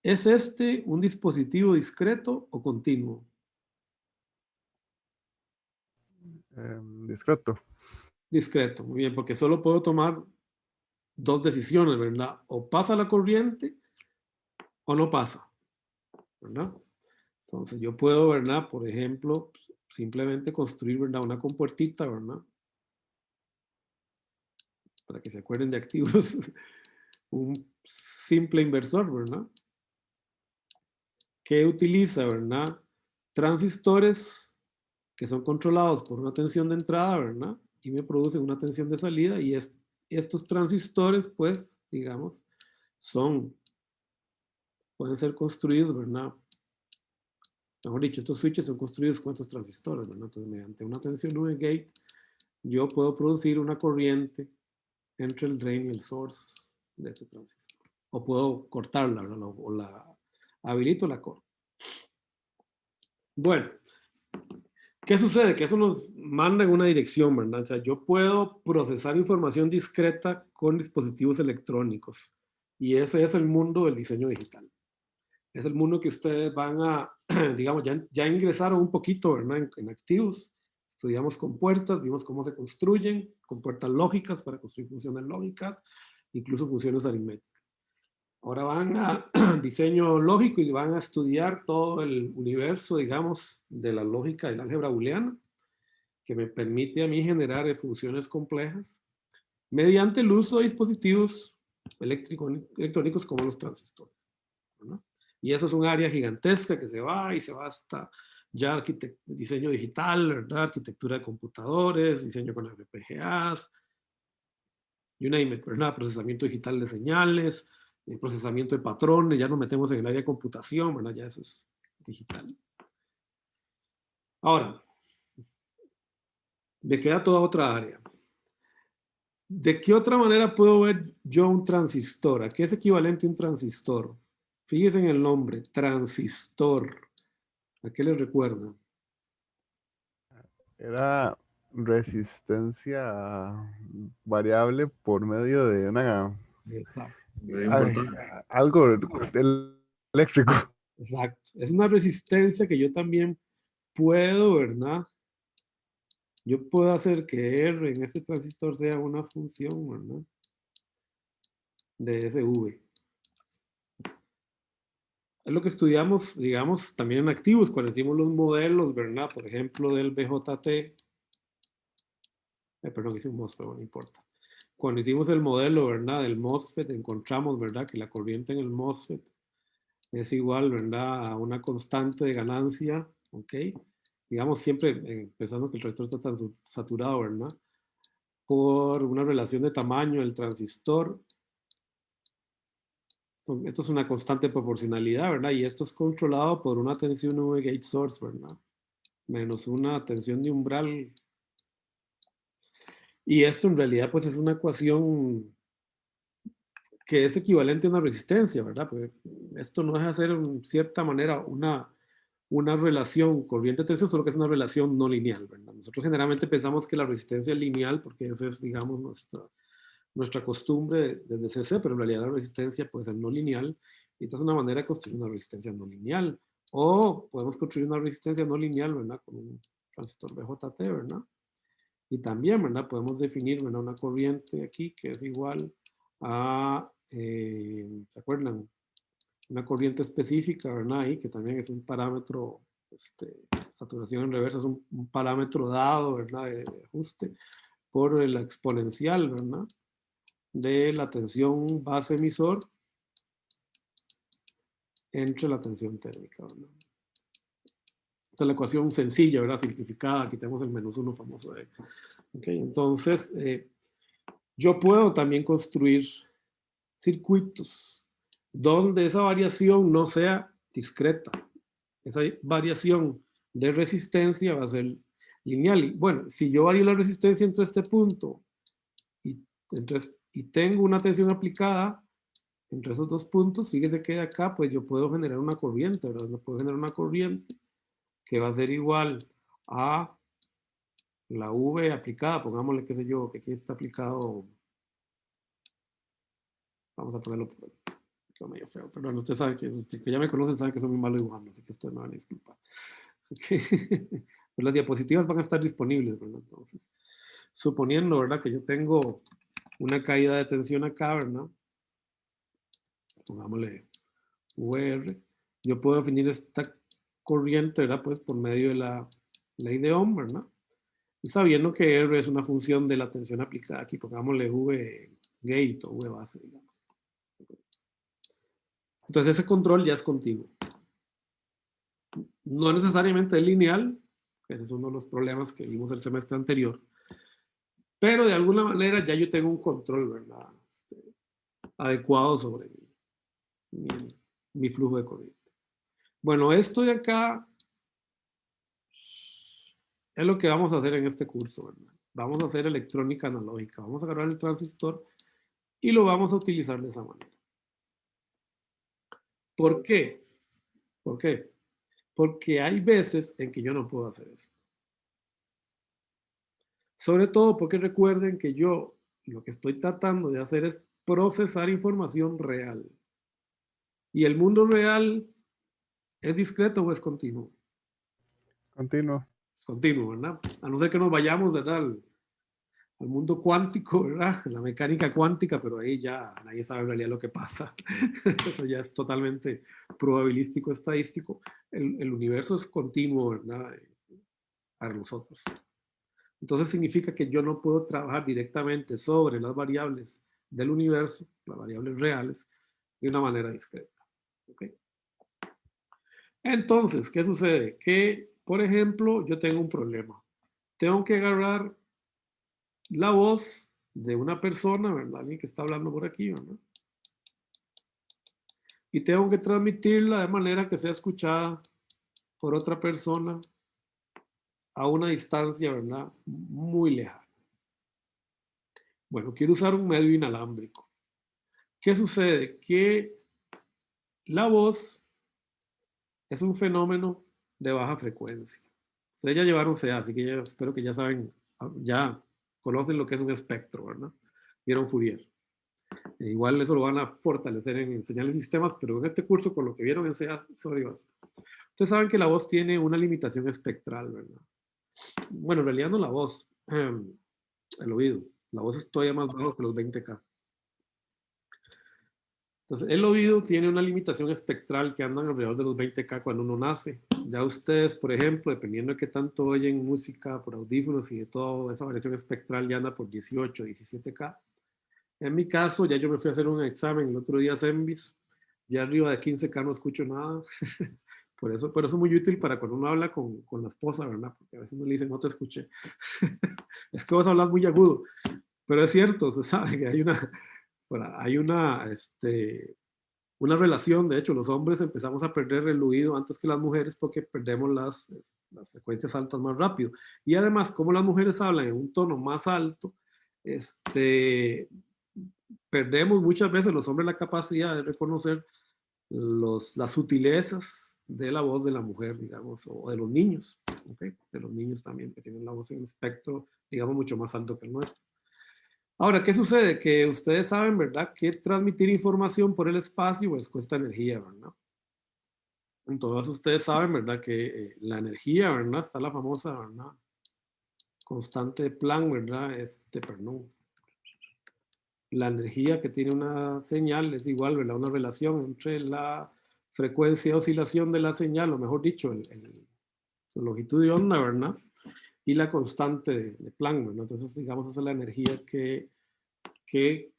¿es este un dispositivo discreto o continuo? Discreto. Discreto, muy bien, porque solo puedo tomar dos decisiones, ¿verdad? O pasa la corriente o no pasa, ¿verdad? Entonces yo puedo, ¿verdad? Por ejemplo, simplemente construir, ¿verdad? Una compuertita, ¿verdad? Para que se acuerden de activos, un simple inversor, ¿verdad? Que utiliza, ¿verdad? Transistores que son controlados por una tensión de entrada, ¿verdad? Y me producen una tensión de salida y estos transistores, pues, digamos, pueden ser construidos, ¿verdad? Mejor dicho, estos switches son construidos con estos transistores, ¿verdad? Entonces, mediante una tensión V gate, yo puedo producir una corriente entre el drain y el source de este transistor. O puedo cortarla, ¿verdad? O la habilito, la corto. Bueno, ¿qué sucede? Que eso nos manda en una dirección, ¿verdad? O sea, yo puedo procesar información discreta con dispositivos electrónicos. Y ese es el mundo del diseño digital. Es el mundo que ustedes van a, digamos, ya ingresaron un poquito, ¿verdad? En activos. Estudiamos con puertas, vimos cómo se construyen, con puertas lógicas para construir funciones lógicas, incluso funciones aritméticas. Ahora van a diseño lógico y van a estudiar todo el universo, digamos, de la lógica del álgebra booleana, que me permite a mí generar funciones complejas mediante el uso de dispositivos electrónicos como los transistores, ¿no? Y eso es un área gigantesca que se va hasta ya diseño digital, ¿verdad? Arquitectura de computadores, diseño con FPGAs, you name it, ¿verdad? Procesamiento digital de señales, procesamiento de patrones, ya nos metemos en el área de computación, ¿verdad? Ya eso es digital. Ahora, me queda toda otra área. ¿De qué otra manera puedo ver yo un transistor? ¿A qué es equivalente un transistor? Fíjense en el nombre, transistor. ¿A qué les recuerda? Era resistencia variable por medio de una Exacto. algo eléctrico. Exacto. Es una resistencia que yo también puedo, ¿verdad? Yo puedo hacer que R en ese transistor sea una función, ¿verdad? De SV. Es lo que estudiamos, digamos, también en activos, cuando hicimos los modelos, ¿verdad? Por ejemplo, del BJT. Perdón, hice un MOSFET, no importa. Cuando hicimos el modelo, ¿verdad? Del MOSFET, encontramos, ¿verdad? Que la corriente en el MOSFET es igual, ¿verdad? A una constante de ganancia, ¿ok? Digamos, siempre pensando que el transistor está tan saturado, ¿verdad? Por una relación de tamaño del transistor. Esto es una constante de proporcionalidad, ¿verdad? Y esto es controlado por una tensión V gate source, ¿verdad? Menos una tensión de umbral. Y esto en realidad pues es una ecuación que es equivalente a una resistencia, ¿verdad? Porque esto no deja de ser en cierta manera una relación corriente-tensión, solo que es una relación no lineal, ¿verdad? Nosotros generalmente pensamos que la resistencia es lineal porque esa es, digamos, nuestra costumbre desde CC, pero en realidad la resistencia puede ser no lineal Y esta es una manera de construir una resistencia no lineal. O podemos construir una resistencia no lineal, ¿verdad? Con un transistor BJT, ¿verdad? Y también, ¿verdad? Podemos definir, ¿verdad? Una corriente aquí que es igual a, ¿se acuerdan? Una corriente específica, ¿verdad? Ahí, que también es un parámetro, saturación en reversa es un parámetro dado, ¿verdad? De ajuste por la exponencial, ¿verdad? De la tensión base emisor entre la tensión térmica, ¿verdad? Esta es la ecuación sencilla, ¿verdad? Simplificada. Aquí tenemos el -1 famoso de... Okay, entonces, yo puedo también construir circuitos donde esa variación no sea discreta. Esa variación de resistencia va a ser lineal. Y bueno, si yo varío la resistencia entre este punto y tengo una tensión aplicada entre esos dos puntos, fíjese que de acá, pues yo puedo generar una corriente, ¿verdad? Yo puedo generar una corriente que va a ser igual a la V aplicada, pongámosle, qué sé yo, que aquí está aplicado, vamos a ponerlo medio feo, perdón, usted sabe que ya me conocen, saben que soy muy malo dibujando, así que esto me van a disculpar. Okay. Pues las diapositivas van a estar disponibles, ¿verdad? Entonces, suponiendo, ¿verdad? Que yo tengo una caída de tensión acá, ¿verdad? Pongámosle VR, yo puedo definir esta corriente, ¿verdad? Pues por medio de la ley de Ohm, ¿verdad? Y sabiendo que R es una función de la tensión aplicada, aquí pongámosle V gate o V base, digamos. Entonces ese control ya es continuo. No necesariamente es lineal, ese es uno de los problemas que vimos el semestre anterior, pero de alguna manera ya yo tengo un control, ¿verdad? Adecuado sobre mi flujo de corriente. Bueno, esto de acá es lo que vamos a hacer en este curso, ¿verdad? Vamos a hacer electrónica analógica. Vamos a agarrar el transistor y lo vamos a utilizar de esa manera. ¿Por qué? ¿Por qué? Porque hay veces en que yo no puedo hacer esto. Sobre todo porque recuerden que yo lo que estoy tratando de hacer es procesar información real. ¿Y el mundo real es discreto o es continuo? Continuo. Es continuo, ¿verdad? A no ser que nos vayamos, ¿verdad? Al mundo cuántico, ¿verdad? La mecánica cuántica, pero ahí ya nadie sabe en realidad lo que pasa. Eso ya es totalmente probabilístico, estadístico. El universo es continuo, ¿verdad? Para nosotros. Entonces significa que yo no puedo trabajar directamente sobre las variables del universo, las variables reales, de una manera discreta. ¿Okay? Entonces, ¿qué sucede? Que, por ejemplo, yo tengo un problema. Tengo que agarrar la voz de una persona, ¿verdad? Alguien que está hablando por aquí, ¿verdad? Y tengo que transmitirla de manera que sea escuchada por otra persona a una distancia, ¿verdad? Muy lejana. Bueno, quiero usar un medio inalámbrico. ¿Qué sucede? Que la voz es un fenómeno de baja frecuencia. Ustedes ya llevaron CA, así que espero que ya saben, ya conocen lo que es un espectro, ¿verdad? Vieron Fourier. Igual eso lo van a fortalecer en señales y sistemas, pero en este curso, con lo que vieron en CA, sobre base. Ustedes saben que la voz tiene una limitación espectral, ¿verdad? Bueno, en realidad no la voz, el oído. La voz es todavía más bajo que los 20K. Entonces, el oído tiene una limitación espectral que andan alrededor de los 20K cuando uno nace. Ya ustedes, por ejemplo, dependiendo de qué tanto oyen música por audífonos y de toda esa variación espectral, ya anda por 18, 17K. En mi caso, ya yo me fui a hacer un examen el otro día, Zenvis, ya arriba de 15K no escucho nada. Por eso es muy útil para cuando uno habla con la esposa, ¿verdad? Porque a veces uno le dice, no te escuché. Es que vos hablas muy agudo. Pero es cierto, se sabe que hay una relación. De hecho, los hombres empezamos a perder el oído antes que las mujeres porque perdemos las frecuencias altas más rápido. Y además, como las mujeres hablan en un tono más alto, perdemos muchas veces los hombres la capacidad de reconocer las sutilezas de la voz de la mujer, digamos, o de los niños, ¿okay? De los niños también, que tienen la voz en un espectro, digamos, mucho más alto que el nuestro. Ahora, ¿qué sucede? Que ustedes saben, ¿verdad? Que transmitir información por el espacio pues cuesta energía, ¿verdad? Entonces ustedes saben, ¿verdad? Que la energía, ¿verdad? Está la famosa, ¿verdad? Constante de Planck, ¿verdad? Perdón. La energía que tiene una señal es igual, ¿verdad? Una relación entre la frecuencia de oscilación de la señal, o mejor dicho, la longitud de onda, ¿verdad? Y la constante de Planck, ¿verdad? Entonces, digamos, esa es la energía que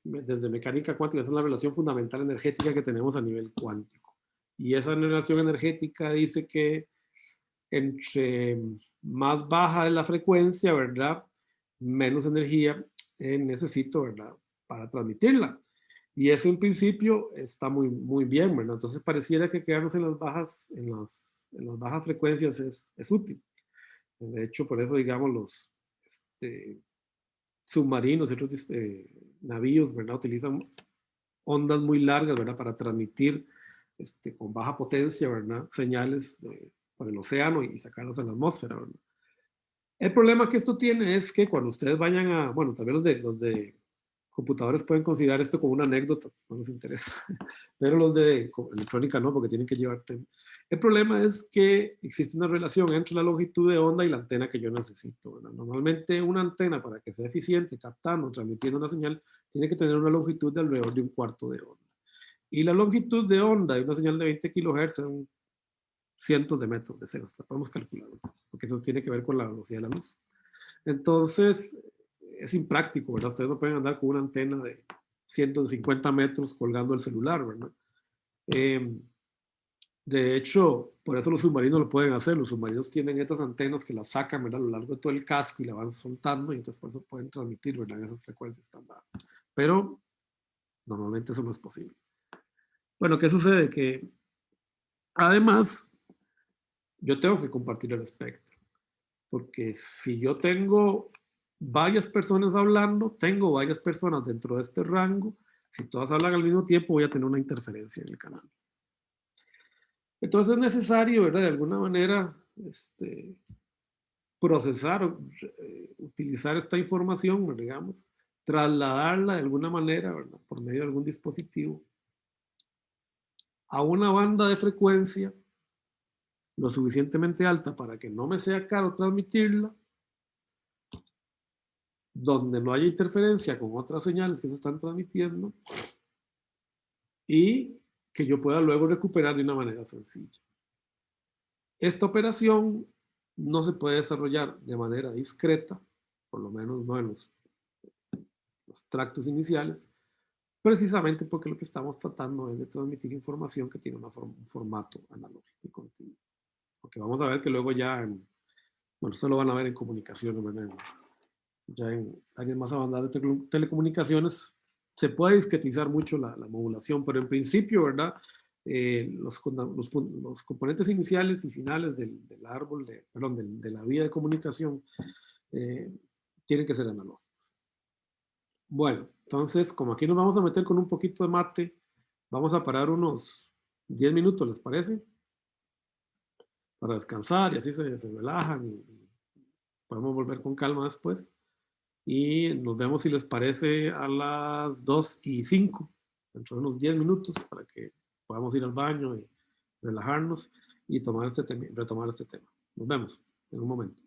desde mecánica cuántica, esa es la relación fundamental energética que tenemos a nivel cuántico. Y esa relación energética dice que entre más baja es la frecuencia, ¿verdad? Menos energía necesito, ¿verdad? Para transmitirla. Y eso en principio está muy, muy bien, ¿verdad? Entonces pareciera que quedarnos en las bajas, en las bajas frecuencias es útil. De hecho, por eso, digamos, los submarinos y otros navíos, ¿verdad? Utilizan ondas muy largas, ¿verdad? Para transmitir con baja potencia, ¿verdad? Señales por el océano y sacarlas a la atmósfera, ¿verdad? El problema que esto tiene es que cuando ustedes vayan a, bueno, tal vez los de computadores pueden considerar esto como una anécdota, no les interesa, pero los de electrónica no, porque tienen que llevarte. El problema es que existe una relación entre la longitud de onda y la antena que yo necesito, ¿verdad? Normalmente una antena, para que sea eficiente captando, transmitiendo una señal, tiene que tener una longitud de alrededor de un cuarto de onda. Y la longitud de onda de una señal de 20 kHz son cientos de metros de cero, hasta podemos calcularlo, porque eso tiene que ver con la velocidad de la luz. Entonces, es impráctico, ¿verdad? Ustedes no pueden andar con una antena de 150 metros colgando el celular, ¿verdad? De hecho, por eso los submarinos lo pueden hacer. Los submarinos tienen estas antenas que las sacan, ¿verdad? A lo largo de todo el casco y la van soltando y entonces por eso pueden transmitir, ¿verdad? En esas frecuencias tan bajas. Pero normalmente eso no es posible. Bueno, ¿qué sucede? Que además yo tengo que compartir el espectro, porque si yo tengo varias personas hablando, tengo varias personas dentro de este rango, si todas hablan al mismo tiempo voy a tener una interferencia en el canal. Entonces es necesario, ¿verdad? De alguna manera, procesar, utilizar esta información, digamos, trasladarla de alguna manera, ¿verdad? Por medio de algún dispositivo, a una banda de frecuencia lo suficientemente alta para que no me sea caro transmitirla, donde no haya interferencia con otras señales que se están transmitiendo y que yo pueda luego recuperar de una manera sencilla. Esta operación no se puede desarrollar de manera discreta, por lo menos no en los tractos iniciales, precisamente porque lo que estamos tratando es de transmitir información que tiene un formato analógico y continuo. Porque vamos a ver que luego ya, bueno, esto lo van a ver en comunicaciones, ¿verdad? Ya en áreas más avanzadas de telecomunicaciones se puede discretizar mucho la modulación, pero en principio, ¿verdad? Los componentes iniciales y finales del árbol, perdón, de la vía de comunicación tienen que ser analógicos. Bueno, entonces, como aquí nos vamos a meter con un poquito de mate, vamos a parar unos 10 minutos, ¿les parece? Para descansar y así se relajan y podemos volver con calma después. Y nos vemos si les parece a las 2:05, dentro de unos 10 minutos, para que podamos ir al baño y relajarnos y retomar este tema. Nos vemos en un momento.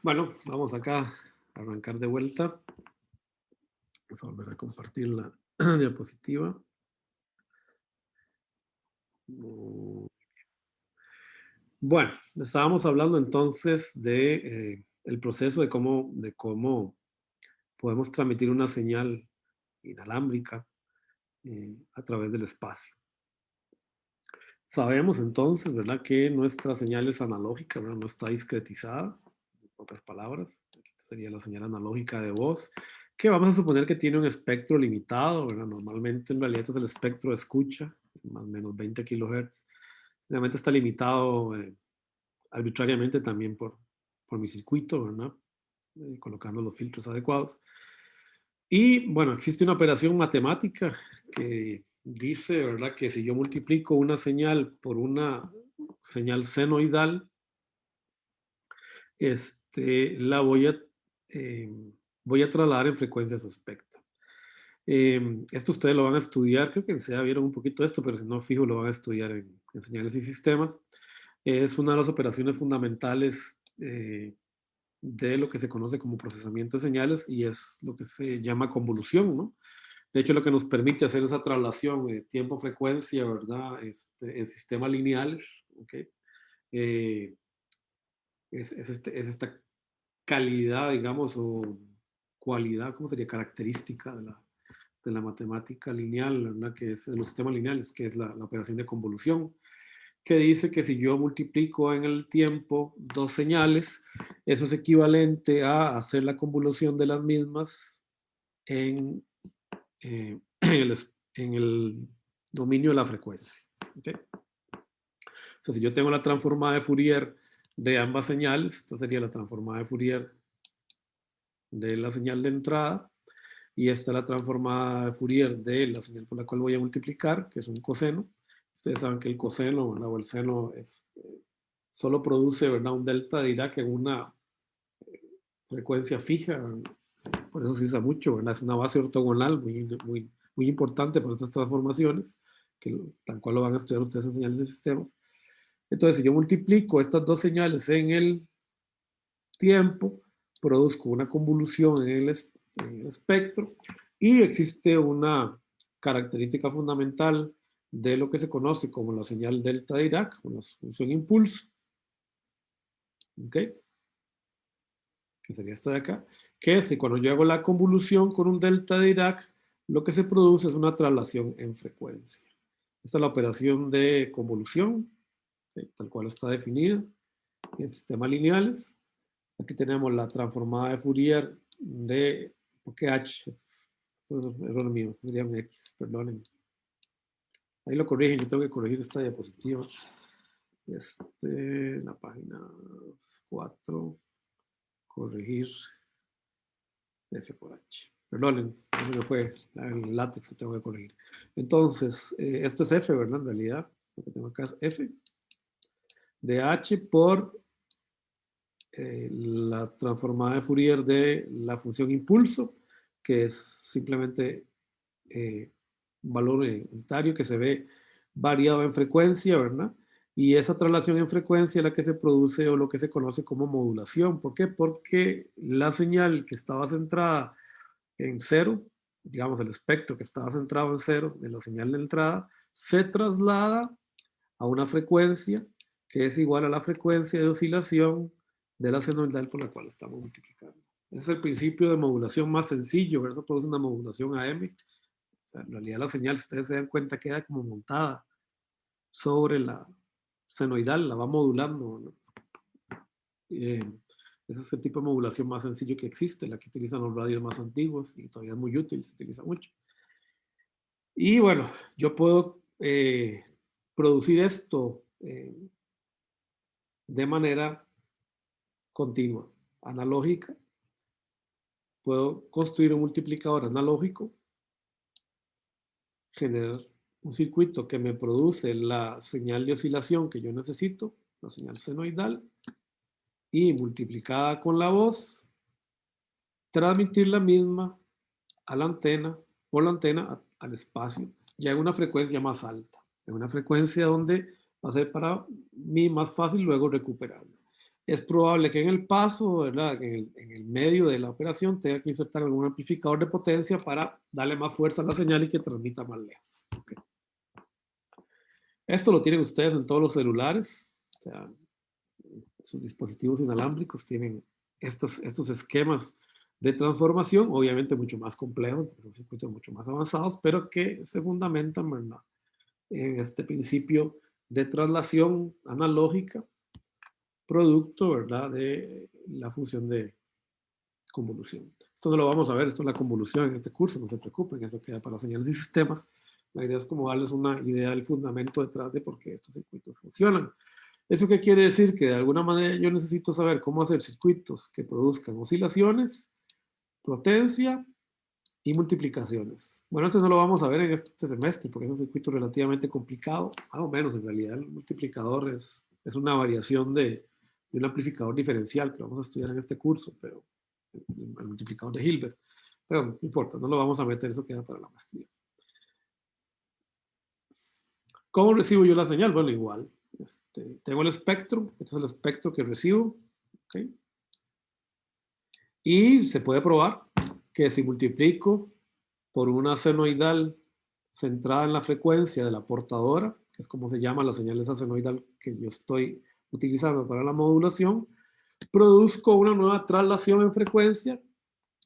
Bueno, vamos acá a arrancar de vuelta. Vamos a volver a compartir la diapositiva. Bueno, estábamos hablando entonces de el proceso de cómo podemos transmitir una señal inalámbrica a través del espacio. Sabemos entonces, ¿verdad?, que nuestra señal es analógica, ¿verdad? No está discretizada, en pocas palabras. Aquí sería la señal analógica de voz, que vamos a suponer que tiene un espectro limitado, ¿verdad? Normalmente en realidad es el espectro de escucha, más o menos 20 kHz. Realmente está limitado arbitrariamente también por mi circuito, ¿verdad? Colocando los filtros adecuados. Y bueno, existe una operación matemática que dice, ¿verdad?, que si yo multiplico una señal por una señal senoidal, la voy a trasladar en frecuencia a su espectro. Esto ustedes lo van a estudiar, creo que ya vieron un poquito esto, pero si no, fijo, lo van a estudiar en señales y sistemas. Es una de las operaciones fundamentales de lo que se conoce como procesamiento de señales y es lo que se llama convolución, ¿no? De hecho, lo que nos permite hacer esa traslación de tiempo-frecuencia, ¿verdad?, en sistemas lineales, ¿ok? Es esta calidad, digamos, o cualidad, ¿cómo sería? Característica de la matemática lineal, ¿verdad?, que es de los sistemas lineales, que es la operación de convolución, que dice que si yo multiplico en el tiempo dos señales, eso es equivalente a hacer la convolución de las mismas en el dominio de la frecuencia. ¿Okay? O sea, si yo tengo la transformada de Fourier de ambas señales, esta sería la transformada de Fourier de la señal de entrada, y esta es la transformada de Fourier de la señal por la cual voy a multiplicar, que es un coseno. Ustedes saben que el coseno, ¿verdad?, o el seno solo produce, ¿verdad?, un delta de Dirac en una frecuencia fija. Por eso se usa mucho, ¿verdad? Es una base ortogonal muy importante para estas transformaciones, que tal cual lo van a estudiar ustedes en señales de sistemas. Entonces, si yo multiplico estas dos señales en el tiempo, produzco una convolución en el espectro, y existe una característica fundamental de lo que se conoce como la señal delta de Dirac, o la función impulso, ¿ok?, que sería esta de acá, que es que cuando yo hago la convolución con un delta de Dirac, lo que se produce es una traslación en frecuencia. Esta es la operación de convolución, tal cual está definida en sistemas lineales. Aquí tenemos la transformada de Fourier de, porque H, es error mío, sería un X, perdonen. Ahí lo corrigen, yo tengo que corregir esta diapositiva. La página 4, corregir F por H. Perdonen, eso me fue el látex que tengo que corregir. Entonces, esto es F, ¿verdad? En realidad, lo que tengo acá es F de H por la transformada de Fourier de la función impulso, que es simplemente un valor unitario que se ve variado en frecuencia, ¿verdad? Y esa traslación en frecuencia es la que se produce o lo que se conoce como modulación. ¿Por qué? Porque la señal que estaba centrada en cero, digamos el espectro que estaba centrado en cero de la señal de entrada, se traslada a una frecuencia que es igual a la frecuencia de oscilación de la senoidal por la cual estamos multiplicando. Ese es el principio de modulación más sencillo, ¿verdad? Produce una modulación AM. O sea, en realidad la señal, si ustedes se dan cuenta, queda como montada sobre la senoidal, la va modulando, ¿no? Ese es el tipo de modulación más sencillo que existe, la que utilizan los radios más antiguos y todavía es muy útil, se utiliza mucho. Y bueno, yo puedo producir esto de manera continua, analógica. Puedo construir un multiplicador analógico, generar un circuito que me produce la señal de oscilación que yo necesito, la señal senoidal, y multiplicada con la voz, transmitir la misma a la antena, por la antena al espacio, ya en una frecuencia más alta, en una frecuencia donde va a ser para mí más fácil luego recuperarlo. es probable que en el paso, ¿verdad? En el medio de la operación tenga que insertar algún amplificador de potencia para darle más fuerza a la señal y que transmita más lejos. Okay. Esto lo tienen ustedes en todos los celulares. O sea, sus dispositivos inalámbricos tienen estos esquemas de transformación, obviamente mucho más complejos, son circuitos mucho más avanzados, pero que se fundamentan, ¿verdad?, en este principio de traslación analógica, producto, ¿verdad?, de la función de convolución. Esto no lo vamos a ver, esto es la convolución en este curso, no se preocupen, esto queda para señales y sistemas. La idea es como darles una idea del fundamento detrás de por qué estos circuitos funcionan. ¿Eso qué quiere decir? Que de alguna manera yo necesito saber cómo hacer circuitos que produzcan oscilaciones, potencia y multiplicaciones. Bueno, eso no lo vamos a ver en este semestre porque es un circuito relativamente complicado, más o menos en realidad. El multiplicador es una variación de un amplificador diferencial que vamos a estudiar en este curso, pero el multiplicador de Hilbert. Pero no importa, no lo vamos a meter, eso queda para la maestría. ¿Cómo recibo yo la señal? Bueno, igual. Tengo el espectro, este es el espectro que recibo. ¿Okay? Y se puede probar que si multiplico por una senoidal centrada en la frecuencia de la portadora, que es como se llama la señal esa senoidal que yo estoy utilizando para la modulación, produzco una nueva traslación en frecuencia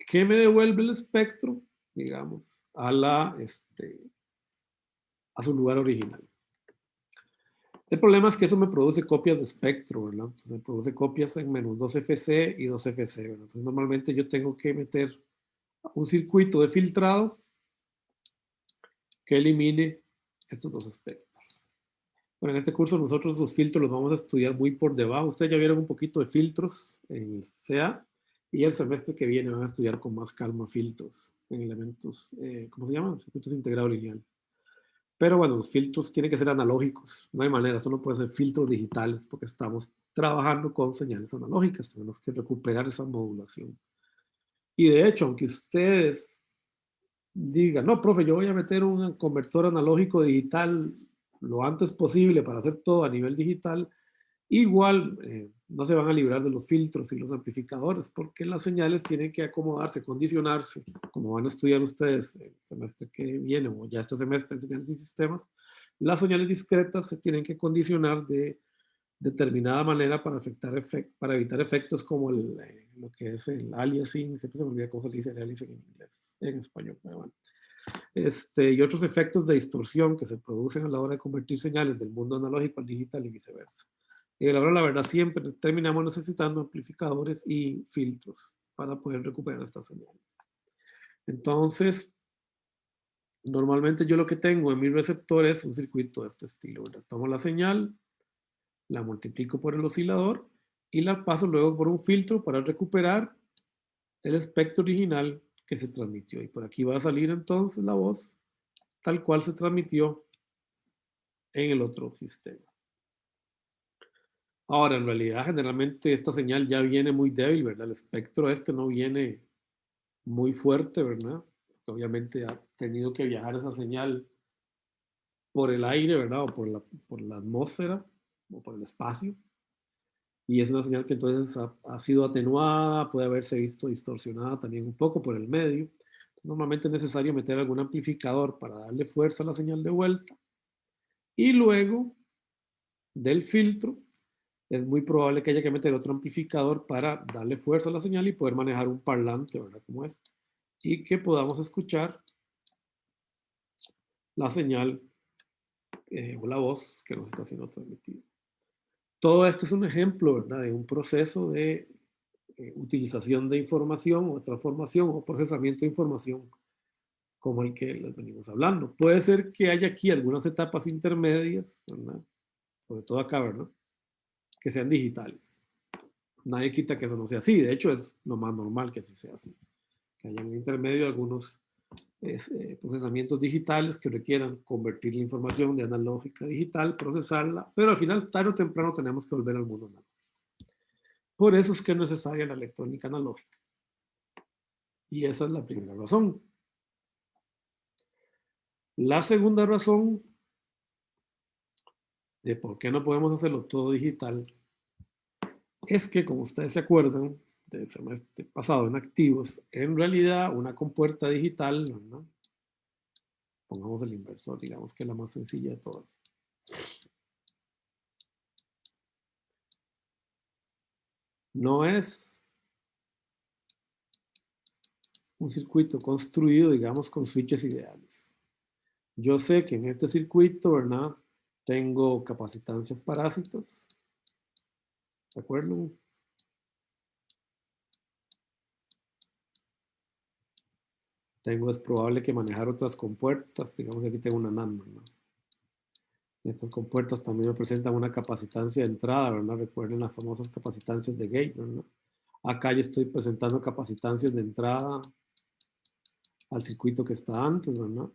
que me devuelve el espectro, digamos, a su lugar original. El problema es que eso me produce copias de espectro, ¿verdad? Entonces me produce copias en menos 2FC y 2FC, ¿verdad? Entonces normalmente yo tengo que meter un circuito de filtrado que elimine estos dos espectros. Bueno, en este curso nosotros los filtros los vamos a estudiar muy por debajo. Ustedes ya vieron un poquito de filtros en el CA y el semestre que viene van a estudiar con más calma filtros en elementos, ¿cómo se llaman? Circuitos integrados lineal. Pero bueno, los filtros tienen que ser analógicos. No hay manera, solo puede ser filtros digitales porque estamos trabajando con señales analógicas. Tenemos que recuperar esa modulación. Y de hecho, aunque ustedes digan, no, profe, yo voy a meter un convertor analógico digital lo antes posible para hacer todo a nivel digital, igual no se van a librar de los filtros y los amplificadores porque las señales tienen que acomodarse, condicionarse, como van a estudiar ustedes el semestre que viene o ya este semestre en señales y sistemas. Las señales discretas se tienen que condicionar de determinada manera para, para evitar efectos como lo que es el aliasing, siempre se me olvida cómo se dice el aliasing en inglés, en español, pero bueno. Y otros efectos de distorsión que se producen a la hora de convertir señales del mundo analógico al digital y viceversa. Y a la hora, la verdad, siempre terminamos necesitando amplificadores y filtros para poder recuperar estas señales. Entonces, normalmente yo lo que tengo en mi receptor es un circuito de este estilo, ¿verdad? Tomo la señal, la multiplico por el oscilador y la paso luego por un filtro para recuperar el espectro original que se transmitió. Y por aquí va a salir entonces la voz tal cual se transmitió en el otro sistema. Ahora, en realidad, generalmente esta señal ya viene muy débil, ¿verdad? El espectro no viene muy fuerte, ¿verdad? Porque obviamente ha tenido que viajar esa señal por el aire, ¿verdad? O por la atmósfera o por el espacio. Y es una señal que entonces ha sido atenuada, puede haberse visto distorsionada también un poco por el medio. Normalmente es necesario meter algún amplificador para darle fuerza a la señal de vuelta. Y luego del filtro, es muy probable que haya que meter otro amplificador para darle fuerza a la señal y poder manejar un parlante, ¿verdad? Como este. Y que podamos escuchar la señal o la voz que nos está siendo transmitida. Todo esto es un ejemplo, ¿verdad? De un proceso de utilización de información o transformación o procesamiento de información como el que les venimos hablando. Puede ser que haya aquí algunas etapas intermedias, ¿verdad? Sobre todo acá, ¿verdad? Que sean digitales. Nadie quita que eso no sea así. De hecho, es lo más normal que así sea así. Que haya en el intermedio algunos procesamientos digitales que requieran convertir la información de analógica a digital, procesarla, pero al final, tarde o temprano, tenemos que volver al mundo analógico. Por eso es que es necesaria la electrónica analógica. Y esa es la primera razón. La segunda razón de por qué no podemos hacerlo todo digital es que, como ustedes se acuerdan, del semestre pasado en activos, en realidad una compuerta digital, ¿no? Pongamos el inversor, digamos que es la más sencilla de todas. No es un circuito construido, digamos, con switches ideales. Yo sé que en este circuito, ¿verdad? Tengo capacitancias parásitas. ¿De acuerdo? Es probable que manejar otras compuertas. Digamos que aquí tengo una NAND, ¿no? Estas compuertas también me presentan una capacitancia de entrada, ¿verdad? Recuerden las famosas capacitancias de gate, ¿verdad? Acá yo estoy presentando capacitancias de entrada al circuito que está antes, ¿verdad?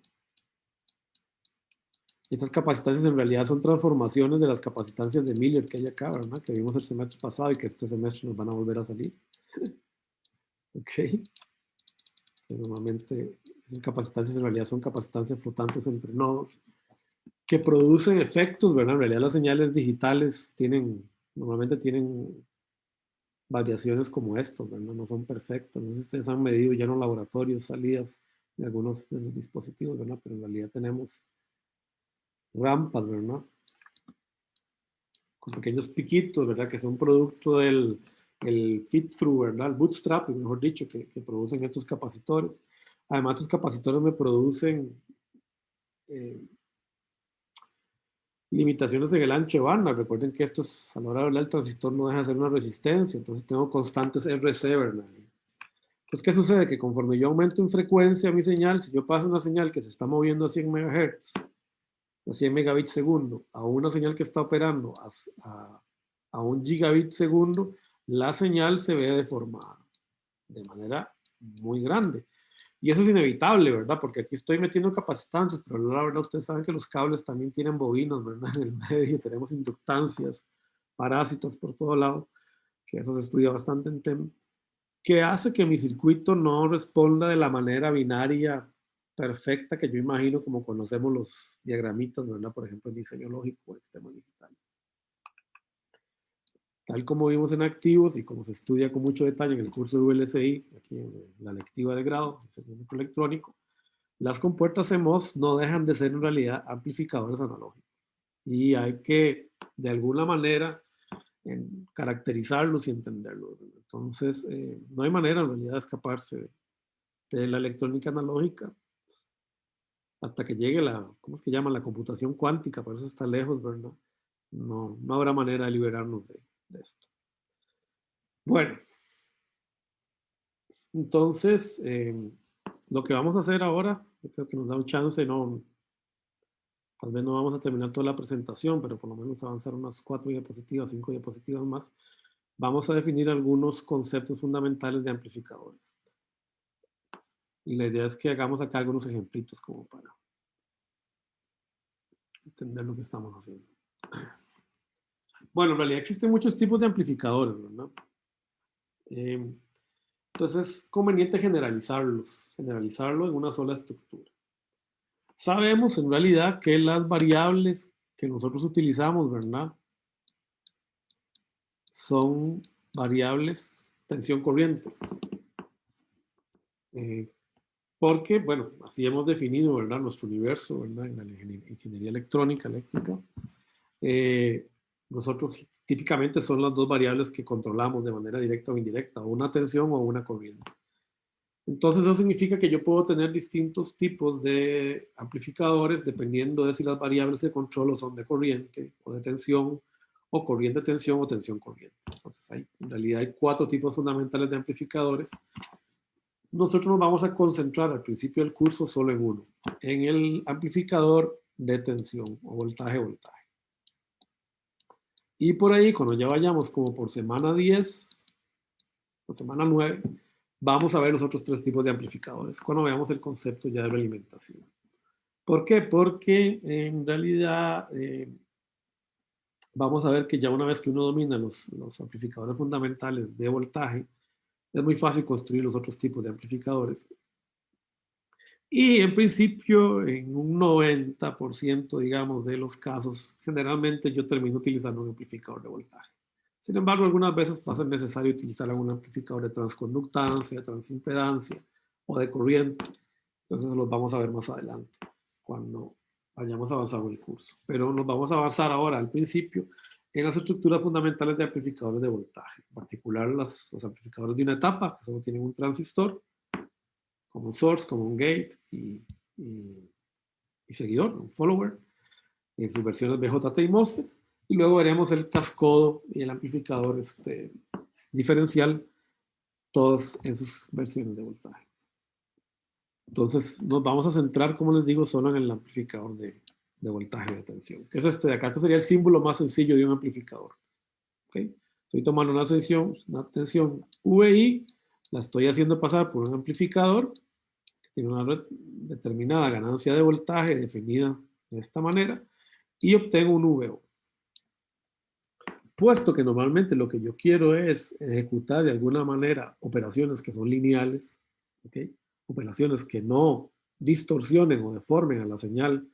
Estas capacitancias en realidad son transformaciones de las capacitancias de Miller que hay acá, ¿verdad? Que vimos el semestre pasado y que este semestre nos van a volver a salir. Ok. Normalmente esas capacitancias en realidad son capacitancias flotantes entre nodos que producen efectos, ¿verdad? En realidad las señales digitales normalmente tienen variaciones como estas, ¿verdad? No son perfectas. No sé si ustedes han medido ya en los laboratorios salidas de algunos de sus dispositivos, ¿verdad? Pero en realidad tenemos rampas, ¿verdad? Con pequeños piquitos, ¿verdad? Que son producto del fit-through, ¿verdad? El bootstrapping, mejor dicho, que producen estos capacitores. Además, estos capacitores me producen limitaciones en el ancho de banda. Recuerden que esto es, a la hora de hablar, el transistor no deja de ser una resistencia, entonces tengo constantes RC, ¿verdad? Entonces, ¿qué sucede? Que conforme yo aumento en frecuencia mi señal, si yo paso una señal que se está moviendo a 100 MHz, a 100 megabits segundo, a una señal que está operando a 1 gigabit segundo, la señal se ve deformada de manera muy grande. Y eso es inevitable, ¿verdad? Porque aquí estoy metiendo capacitancias, pero la verdad ustedes saben que los cables también tienen bobinas, ¿verdad? En el medio tenemos inductancias, parásitos por todo lado, que eso se estudia bastante en TEM, que hace que mi circuito no responda de la manera binaria perfecta que yo imagino como conocemos los diagramitas, ¿verdad? Por ejemplo, en diseño lógico de sistemas digitales. Tal como vimos en activos y como se estudia con mucho detalle en el curso de VLSI, aquí en la lectiva de grado, en segundo electrónico, las compuertas CMOS no dejan de ser en realidad amplificadores analógicos. Y hay que, de alguna manera, caracterizarlos y entenderlos. Entonces, no hay manera en realidad de escaparse de la electrónica analógica hasta que llegue ¿cómo es que llaman? La computación cuántica, por eso está lejos, ¿verdad? No habrá manera de liberarnos de esto. Bueno, entonces, lo que vamos a hacer ahora, yo creo que nos da un chance, tal vez no vamos a terminar toda la presentación, pero por lo menos avanzar unas 4 diapositivas, 5 diapositivas más. Vamos a definir algunos conceptos fundamentales de amplificadores. Y la idea es que hagamos acá algunos ejemplitos como para entender lo que estamos haciendo. Bueno, en realidad existen muchos tipos de amplificadores, ¿verdad? Entonces es conveniente generalizarlo en una sola estructura. Sabemos en realidad que las variables que nosotros utilizamos, ¿verdad? Son variables tensión corriente. Porque, bueno, así hemos definido, ¿verdad? Nuestro universo, ¿verdad? En la ingeniería electrónica, eléctrica. Nosotros típicamente son las dos variables que controlamos de manera directa o indirecta, o una tensión o una corriente. Entonces eso significa que yo puedo tener distintos tipos de amplificadores dependiendo de si las variables de control son de corriente o de tensión, o corriente-tensión o tensión-corriente. Entonces en realidad hay 4 tipos fundamentales de amplificadores. Nosotros nos vamos a concentrar al principio del curso solo en uno, en el amplificador de tensión o voltaje-voltaje. Y por ahí, cuando ya vayamos como por semana 10 o semana 9, vamos a ver los otros 3 tipos de amplificadores, cuando veamos el concepto ya de realimentación. ¿Por qué? Porque en realidad vamos a ver que ya una vez que uno domina los amplificadores fundamentales de voltaje, es muy fácil construir los otros tipos de amplificadores. Y en principio, en un 90%, digamos, de los casos, generalmente yo termino utilizando un amplificador de voltaje. Sin embargo, algunas veces va a ser necesario utilizar algún amplificador de transconductancia, de transimpedancia o de corriente. Entonces los vamos a ver más adelante, cuando vayamos avanzando el curso. Pero nos vamos a avanzar ahora, al principio, en las estructuras fundamentales de amplificadores de voltaje. En particular, los amplificadores de una etapa, que solo tienen un transistor, como un source, como un gate y seguidor, un follower, en sus versiones BJT y MOSFET. Y luego veremos el cascodo y el amplificador diferencial, todos en sus versiones de voltaje. Entonces nos vamos a centrar, como les digo, solo en el amplificador de voltaje de tensión, que es este de acá. Este sería el símbolo más sencillo de un amplificador. ¿Okay? Estoy tomando una tensión VI, la estoy haciendo pasar por un amplificador que tiene una determinada ganancia de voltaje definida de esta manera y obtengo un VO. Puesto que normalmente lo que yo quiero es ejecutar de alguna manera operaciones que son lineales, ¿okay? Operaciones que no distorsionen o deformen a la señal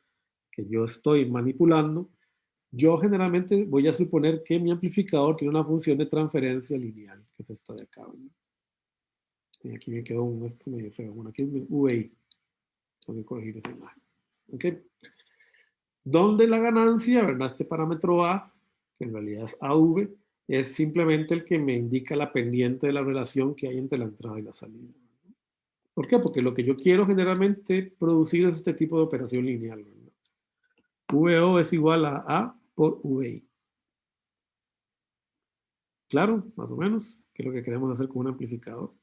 que yo estoy manipulando, yo generalmente voy a suponer que mi amplificador tiene una función de transferencia lineal, que es esta de acá, ¿no? Y aquí me quedó esto medio feo. Bueno, aquí es mi VI. Tengo que corregir esa imagen. ¿Ok? Donde la ganancia, ¿verdad? Este parámetro A, que en realidad es AV, es simplemente el que me indica la pendiente de la relación que hay entre la entrada y la salida. ¿Por qué? Porque lo que yo quiero generalmente producir es este tipo de operación lineal, ¿verdad? VO es igual a A por VI. ¿Claro? Más o menos. ¿Qué es lo que queremos hacer con un amplificador?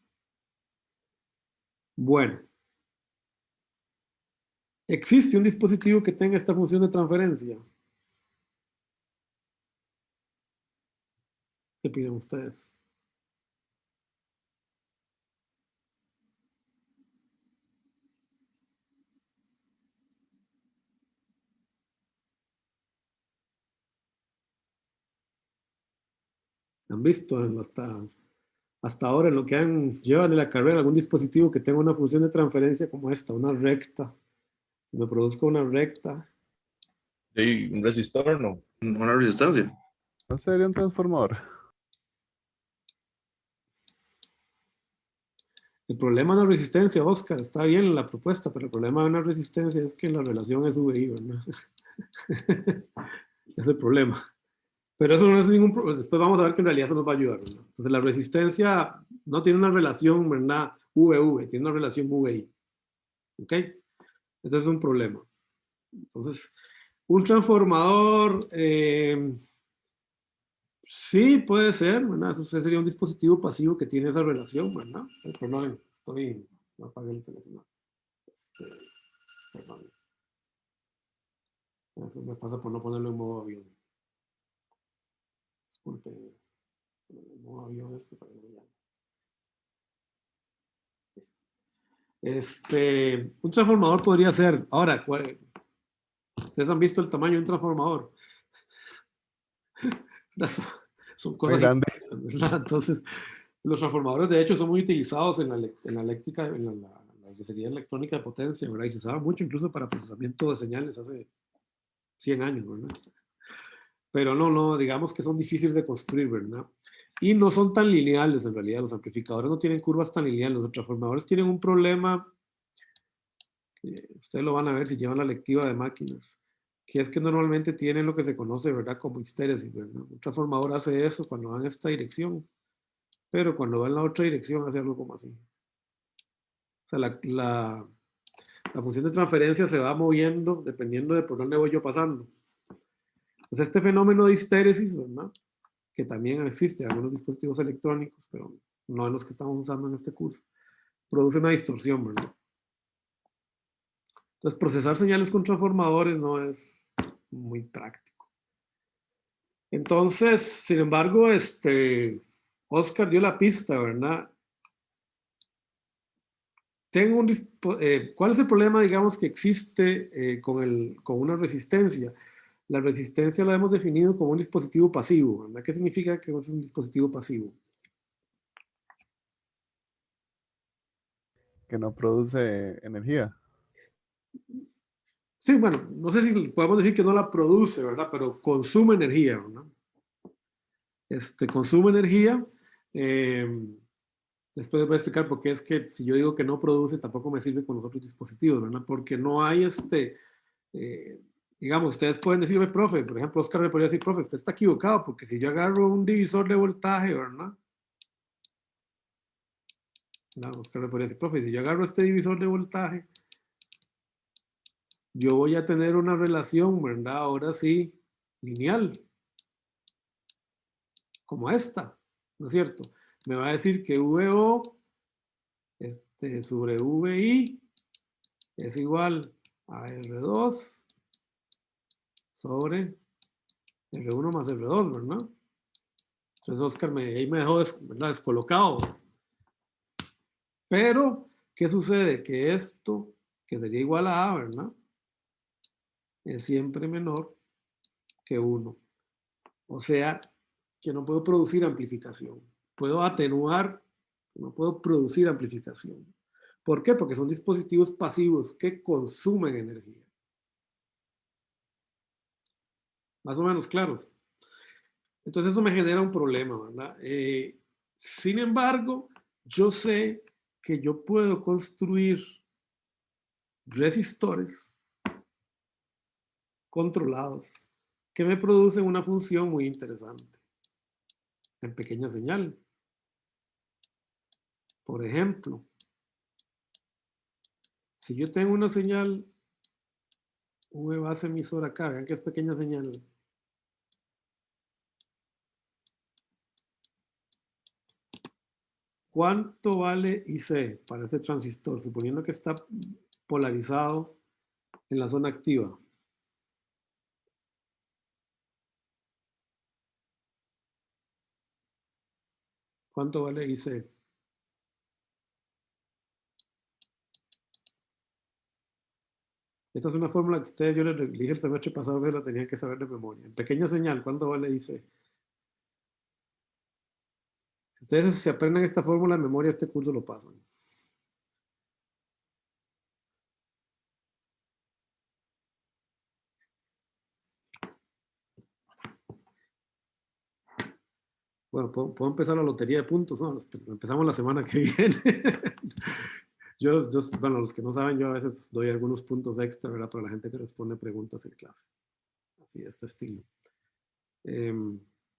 Bueno. ¿Existe un dispositivo que tenga esta función de transferencia? ¿Qué piden ustedes? ¿Han visto hasta ahora en lo que llevan en la carrera algún dispositivo que tenga una función de transferencia como esta, una recta? Si me produzco una recta. Sí, un resistor, no. Una resistencia. ¿No sería un transformador? El problema de la resistencia, Oscar, está bien la propuesta, pero el problema de una resistencia es que la relación es VI, ¿verdad? Es el problema. Pero eso no es ningún problema. Después vamos a ver que en realidad eso nos va a ayudar, ¿verdad? Entonces la resistencia no tiene una relación, ¿verdad? VV, tiene una relación VI. ¿Ok? Entonces es un problema. Entonces, un transformador, sí puede ser, ¿verdad? Eso sería un dispositivo pasivo que tiene esa relación, ¿verdad? Perdón, no apagué el teléfono. Perdón. Eso me pasa por no ponerlo en modo avión. Disculpe, en modo avión esto para que no llame. Un transformador podría ser, ahora, ¿ustedes han visto el tamaño de un transformador? Son cosas Muy grande. ¿verdad? Entonces, los transformadores de hecho son muy utilizados en la eléctrica, en la sería electrónica de potencia, ¿verdad? Y se usaba mucho incluso para procesamiento de señales hace 100 años, ¿verdad? Pero no, digamos que son difíciles de construir, ¿verdad? Y no son tan lineales en realidad, los amplificadores no tienen curvas tan lineales, los transformadores tienen un problema, ustedes lo van a ver si llevan la lectiva de máquinas, que es que normalmente tienen lo que se conoce, ¿verdad? Como histéresis, ¿verdad? Un transformador hace eso cuando va en esta dirección, pero cuando va en la otra dirección hace algo como así. O sea, la función de transferencia se va moviendo dependiendo de por dónde voy yo pasando. Pues este fenómeno de histéresis, ¿verdad? Que también existe en algunos dispositivos electrónicos, pero no en los que estamos usando en este curso, produce una distorsión, ¿verdad? Entonces, procesar señales con transformadores no es muy práctico. Entonces, sin embargo, Oscar dio la pista, ¿verdad? ¿Cuál es el problema, digamos, que existe con una resistencia? La resistencia la hemos definido como un dispositivo pasivo, ¿verdad? ¿Qué significa que es un dispositivo pasivo? Que no produce energía. Sí, bueno, no sé si podemos decir que no la produce, ¿verdad? Pero consume energía, ¿verdad? consume energía. Después les voy a explicar por qué es que si yo digo que no produce, tampoco me sirve con los otros dispositivos, ¿verdad? Porque no hay digamos, ustedes pueden decirme, profe, por ejemplo, Oscar me podría decir, profe, usted está equivocado, porque si yo agarro un divisor de voltaje, ¿verdad? No, Oscar me podría decir, profe, si yo agarro este divisor de voltaje, yo voy a tener una relación, ¿verdad? Ahora sí, lineal, como esta, ¿no es cierto? Me va a decir que VO sobre VI es igual a R2 sobre R1 más R2, ¿verdad? Entonces Oscar ahí me dejó descolocado. Pero, ¿qué sucede? Que esto, que sería igual a A, ¿verdad? Es siempre menor que 1. O sea, que no puedo producir amplificación. Puedo atenuar, no puedo producir amplificación. ¿Por qué? Porque son dispositivos pasivos que consumen energía. Más o menos claros. Entonces eso me genera un problema, ¿verdad? Sin embargo, yo sé que yo puedo construir resistores controlados que me producen una función muy interesante en pequeña señal. Por ejemplo, si yo tengo una señal V base emisora acá, vean que es pequeña señal. ¿Cuánto vale IC para ese transistor? Suponiendo que está polarizado en la zona activa. ¿Cuánto vale IC? Esta es una fórmula que ustedes, yo les dije el semestre pasado que la tenían que saber de memoria. En pequeña señal, ¿cuánto vale IC? Si ustedes se aprenden esta fórmula de memoria, este curso lo pasan. Bueno, puedo empezar la lotería de puntos, ¿no? Empezamos la semana que viene. Bueno, los que no saben, yo a veces doy algunos puntos extra, ¿verdad? Para la gente que responde preguntas en clase. Así, de este estilo.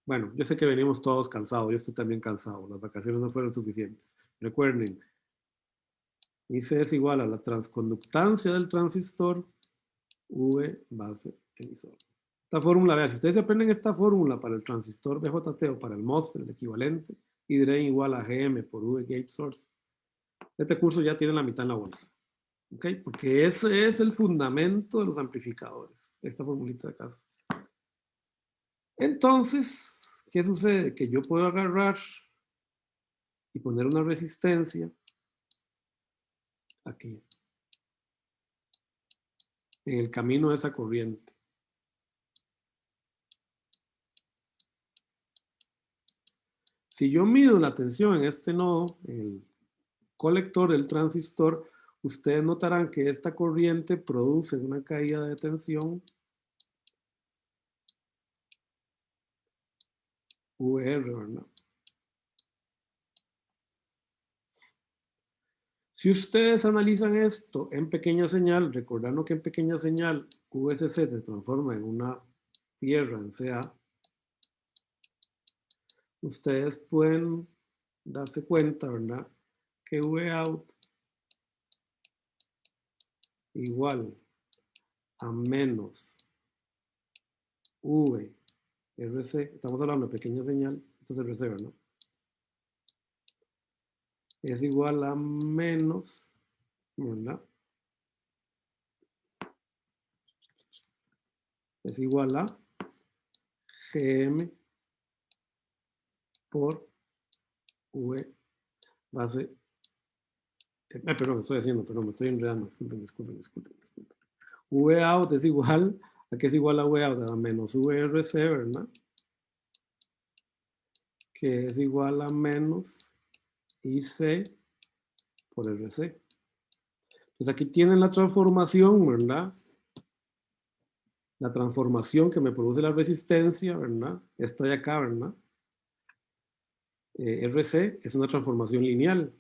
Bueno, yo sé que venimos todos cansados, yo estoy también cansado, las vacaciones no fueron suficientes. Recuerden, IC es igual a la transconductancia del transistor V base emisor. Esta fórmula, vean, si ustedes aprenden esta fórmula para el transistor BJT o para el MOSFET, el equivalente, y drain igual a GM por V gate source, este curso ya tiene la mitad en la bolsa. ¿Ok? Porque ese es el fundamento de los amplificadores, esta formulita de acá. Entonces, ¿qué sucede? Que yo puedo agarrar y poner una resistencia aquí, en el camino de esa corriente. Si yo mido la tensión en este nodo, en el colector del transistor, ustedes notarán que esta corriente produce una caída de tensión VR, ¿verdad? Si ustedes analizan esto en pequeña señal, recordando que en pequeña señal VSC se transforma en una tierra en CA, ustedes pueden darse cuenta, ¿verdad? Que Vout igual a menos VRC, estamos hablando de pequeña señal, esto es RC, ¿verdad? Es igual a menos, ¿verdad? Es igual a GM por V base. Perdón, estoy haciendo, perdón, me estoy enredando. Disculpen. Vout es igual a que es igual a Vout a menos VRC, ¿verdad? Que es igual a menos IC por RC. Pues aquí tienen la transformación, ¿verdad? La transformación que me produce la resistencia, ¿verdad? Esta de acá, ¿verdad? RC es una transformación lineal.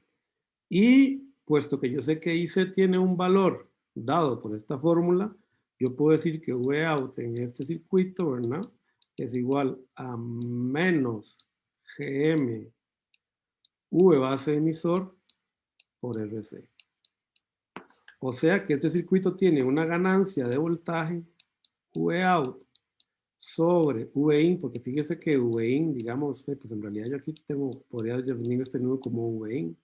Y puesto que yo sé que IC tiene un valor dado por esta fórmula, yo puedo decir que Vout en este circuito, ¿verdad?, es igual a menos GM V base emisor por RC. O sea que este circuito tiene una ganancia de voltaje Vout sobre Vin, porque fíjese que Vin, digamos, pues en realidad yo aquí podría definir este nudo como Vin,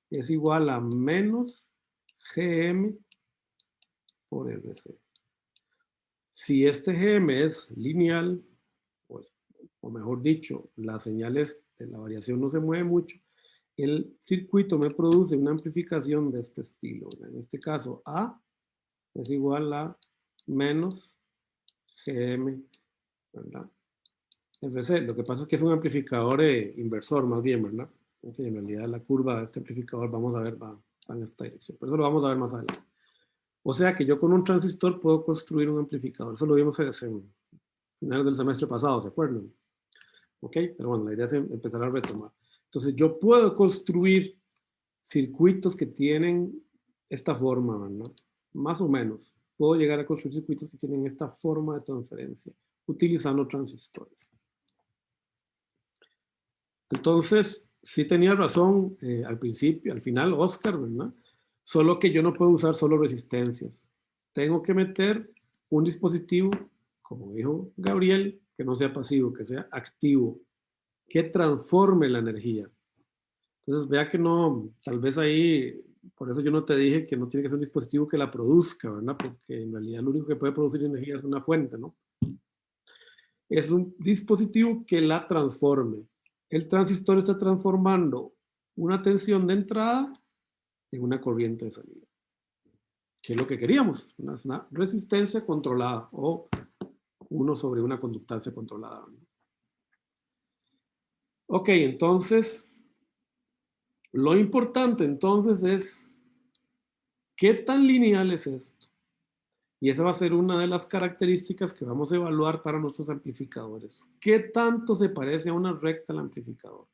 es igual a menos GM por RC. Si este GM es lineal, pues, o mejor dicho, las señales de la variación no se mueve mucho, el circuito me produce una amplificación de este estilo. En este caso, A es igual a menos GM, ¿verdad? RC. Lo que pasa es que es un amplificador inversor más bien, ¿verdad? Porque en realidad la curva de este amplificador, vamos a ver, va en esta dirección. Pero eso lo vamos a ver más adelante. O sea que yo con un transistor puedo construir un amplificador. Eso lo vimos en finales del semestre pasado, ¿se acuerdan? ¿Ok? Pero bueno, la idea es empezar a retomar. Entonces yo puedo construir circuitos que tienen esta forma, ¿verdad? Más o menos. Puedo llegar a construir circuitos que tienen esta forma de transferencia utilizando transistores. Entonces, sí tenía razón al principio, al final, Oscar, ¿verdad? Solo que yo no puedo usar solo resistencias. Tengo que meter un dispositivo, como dijo Gabriel, que no sea pasivo, que sea activo, que transforme la energía. Entonces, vea que no, tal vez ahí, por eso yo no te dije que no tiene que ser un dispositivo que la produzca, ¿verdad? Porque en realidad lo único que puede producir energía es una fuente, ¿no? Es un dispositivo que la transforme. El transistor está transformando una tensión de entrada en una corriente de salida, que es lo que queríamos, una resistencia controlada o uno sobre una conductancia controlada. Ok, entonces, lo importante entonces es qué tan lineal es esto. Y esa va a ser una de las características que vamos a evaluar para nuestros amplificadores. ¿Qué tanto se parece a una recta al amplificador?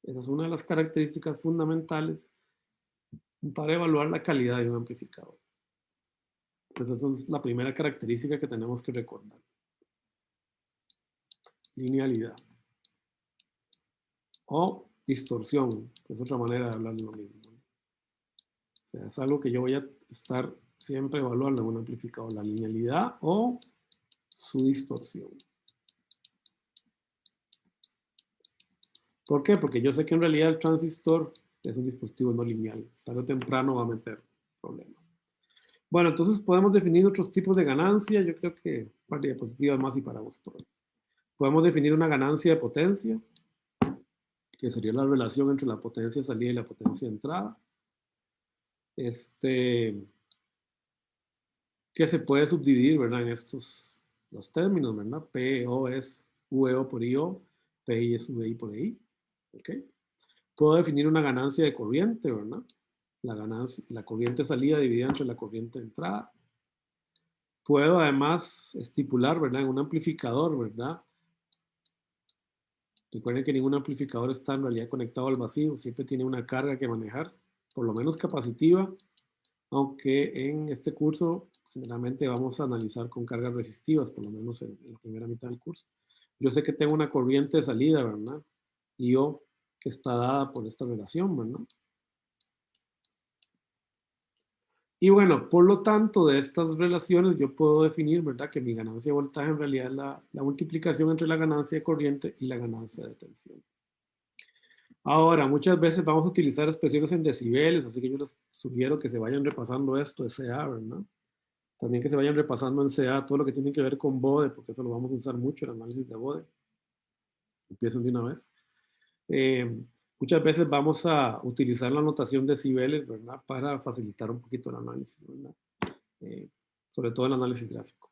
Esa es una de las características fundamentales para evaluar la calidad de un amplificador. Pues esa es la primera característica que tenemos que recordar. Linealidad. O distorsión, que es otra manera de hablar de lo mismo. O sea, es algo que yo voy a estar siempre evaluando en un amplificador, la linealidad o su distorsión. ¿Por qué? Porque yo sé que en realidad el transistor es un dispositivo no lineal. Tarde o temprano va a meter problemas. Bueno, entonces podemos definir otros tipos de ganancia. Yo creo que un par de diapositivas más y paramos por hoy. Podemos definir una ganancia de potencia, que sería la relación entre la potencia salida y la potencia entrada. Que se puede subdividir, ¿verdad? En estos dos términos, ¿verdad? PO es VO por IO, PI es VI por I. ¿Ok? Puedo definir una ganancia de corriente, ¿verdad? La corriente salida dividida entre la corriente entrada. Puedo además estipular, ¿verdad? En un amplificador, ¿verdad? Recuerden que ningún amplificador está en realidad conectado al vacío, siempre tiene una carga que manejar, por lo menos capacitiva, aunque en este curso generalmente vamos a analizar con cargas resistivas, por lo menos en la primera mitad del curso. Yo sé que tengo una corriente de salida, ¿verdad? IO que está dada por esta relación, ¿verdad? Y bueno, por lo tanto, de estas relaciones yo puedo definir, ¿verdad?, que mi ganancia de voltaje en realidad es la multiplicación entre la ganancia de corriente y la ganancia de tensión. Ahora, muchas veces vamos a utilizar expresiones en decibeles, así que yo les sugiero que se vayan repasando esto de CA, ¿verdad? También que se vayan repasando en CA todo lo que tiene que ver con Bode, porque eso lo vamos a usar mucho, el análisis de Bode. Empiecen de una vez. Muchas veces vamos a utilizar la notación de decibeles, ¿verdad?, para facilitar un poquito el análisis, ¿verdad? Sobre todo el análisis gráfico.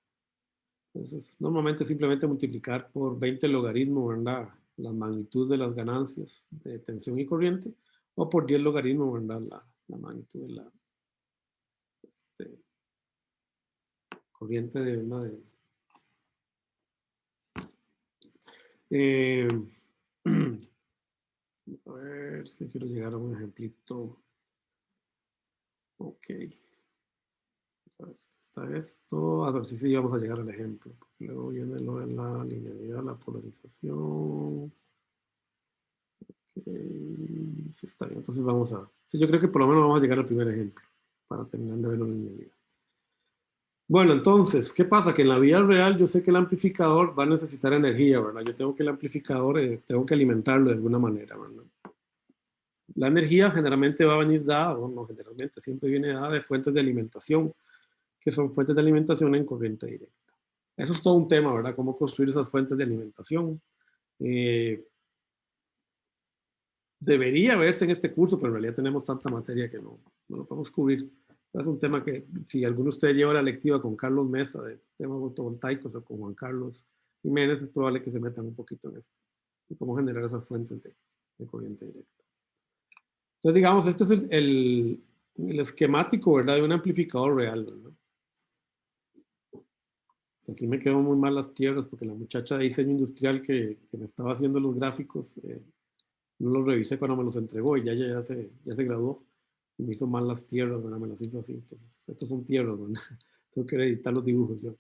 Entonces, normalmente simplemente multiplicar por 20 logaritmos, ¿verdad?, la magnitud de las ganancias de tensión y corriente, o por 10 logaritmos, ¿verdad?, la magnitud de la corriente de, ¿verdad?, ver si quiero llegar a un ejemplito. Ok. A ver, está esto. A ver si sí vamos a llegar al ejemplo. Luego viene lo de la linealidad, la polarización. Sí, está bien. Entonces vamos a... Sí, yo creo que por lo menos vamos a llegar al primer ejemplo para terminar de ver la linealidad. Bueno, entonces, ¿qué pasa? Que en la vida real yo sé que el amplificador va a necesitar energía, ¿verdad? Yo tengo que el amplificador, tengo que alimentarlo de alguna manera, ¿verdad? La energía generalmente va a venir dada, o no generalmente, siempre viene dada de fuentes de alimentación, que son fuentes de alimentación en corriente directa. Eso es todo un tema, ¿verdad? Cómo construir esas fuentes de alimentación. Debería verse en este curso, pero en realidad tenemos tanta materia que no lo podemos cubrir. Es un tema que, si alguno de ustedes lleva la lectiva con Carlos Mesa de temas fotovoltaicos o con Juan Carlos Jiménez, es probable que se metan un poquito en esto, y cómo generar esas fuentes de corriente directa. Entonces, digamos, este es el esquemático, ¿verdad? De un amplificador real, ¿verdad? Aquí me quedan muy mal las tierras porque la muchacha de diseño industrial que me estaba haciendo los gráficos, no los revisé cuando me los entregó y ya se graduó y me hizo mal las tierras, ¿verdad? Me las hizo así. Entonces, estos son tierras, ¿verdad? Tengo que editar los dibujos yo.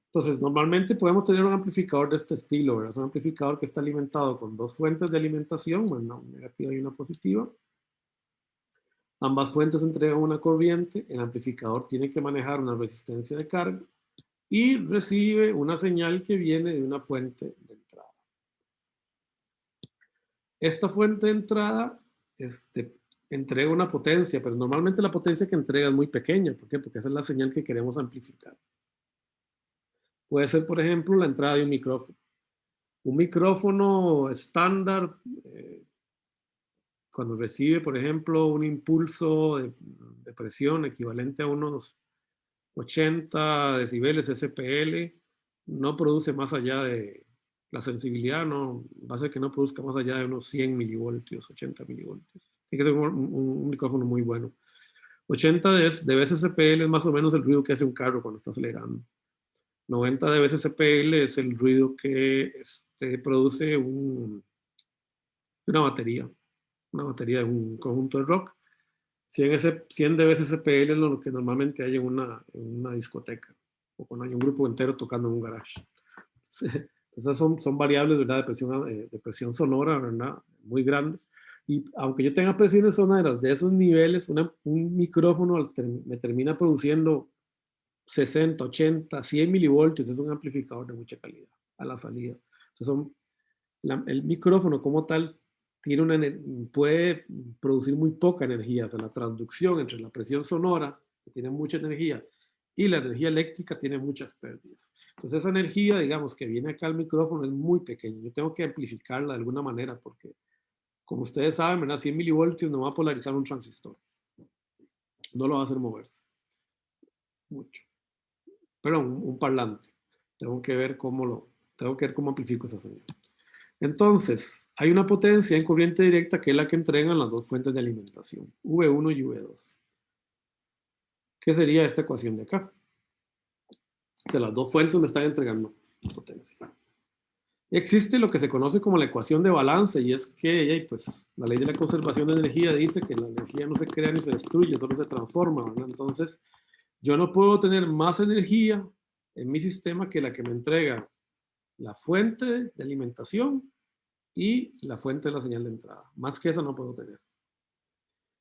Entonces, normalmente podemos tener un amplificador de este estilo, ¿verdad? Es un amplificador que está alimentado con dos fuentes de alimentación, una negativa y una positiva. Ambas fuentes entregan una corriente, el amplificador tiene que manejar una resistencia de carga y recibe una señal que viene de una fuente de entrada. Esta fuente de entrada entrega una potencia, pero normalmente la potencia que entrega es muy pequeña. ¿Por qué? Porque esa es la señal que queremos amplificar. Puede ser, por ejemplo, la entrada de un micrófono. Un micrófono estándar, cuando recibe, por ejemplo, un impulso de presión equivalente a unos 80 decibeles SPL, no produce más allá de la sensibilidad, no, va a ser que no produzca más allá de unos 100 milivoltios, 80 milivoltios. Tiene que ser un micrófono muy bueno. 80 de VSSPL es más o menos el ruido que hace un carro cuando está acelerando. 90 de VSSPL es el ruido que produce una batería de un conjunto de rock. 100 de VSSPL es lo que normalmente hay en una discoteca o cuando hay un grupo entero tocando en un garage. Esas son variables, ¿verdad? De presión sonora, ¿verdad? Muy grandes. Y aunque yo tenga presiones sonoras de esos niveles, un micrófono me termina produciendo 60, 80, 100 milivoltios. Es un amplificador de mucha calidad a la salida. Entonces el micrófono como tal puede producir muy poca energía. O sea, la transducción entre la presión sonora, que tiene mucha energía, y la energía eléctrica tiene muchas pérdidas. Entonces esa energía, digamos, que viene acá al micrófono es muy pequeña. Yo tengo que amplificarla de alguna manera porque, como ustedes saben, ¿verdad? 100 milivoltios no va a polarizar un transistor. No lo va a hacer moverse. Mucho. Pero un parlante. Tengo que ver cómo amplifico esa señal. Entonces, hay una potencia en corriente directa que es la que entregan las dos fuentes de alimentación, V1 y V2. ¿Qué sería esta ecuación de acá? O sea, las dos fuentes me están entregando potencia. Existe lo que se conoce como la ecuación de balance, y es que pues, la ley de la conservación de energía dice que la energía no se crea ni se destruye, solo se transforma, ¿verdad? Entonces, yo no puedo tener más energía en mi sistema que la que me entrega la fuente de alimentación y la fuente de la señal de entrada. Más que esa no puedo tener.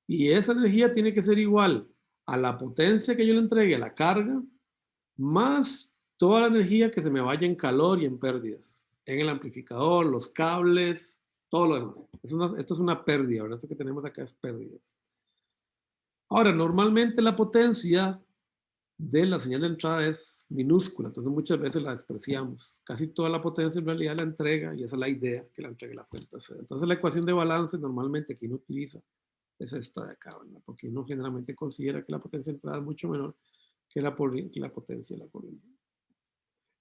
Y esa energía tiene que ser igual a la potencia que yo le entregue a la carga, más toda la energía que se me vaya en calor y en pérdidas, en el amplificador, los cables, todo lo demás. Esto es una pérdida, ¿verdad? Esto que tenemos acá es pérdidas. Ahora, normalmente la potencia de la señal de entrada es minúscula, entonces muchas veces la despreciamos. Casi toda la potencia en realidad la entrega, y esa es la idea, que la entregue la fuente. Entonces la ecuación de balance normalmente que uno utiliza es esta de acá, ¿verdad? Porque uno generalmente considera que la potencia de entrada es mucho menor que la potencia de la corriente.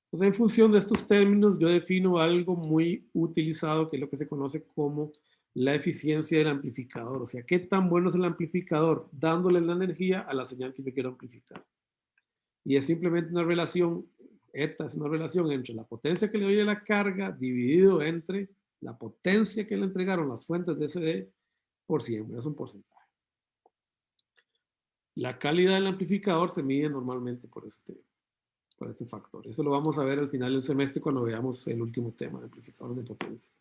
Entonces, en función de estos términos, yo defino algo muy utilizado, que es lo que se conoce como la eficiencia del amplificador. O sea, ¿qué tan bueno es el amplificador dándole la energía a la señal que yo quiero amplificar? Y es simplemente una relación, esta es una relación entre la potencia que le doy a la carga dividido entre la potencia que le entregaron las fuentes de SD por 100, es un porcentaje. La calidad del amplificador se mide normalmente por este factor. Eso lo vamos a ver al final del semestre cuando veamos el último tema de amplificadores de potencia.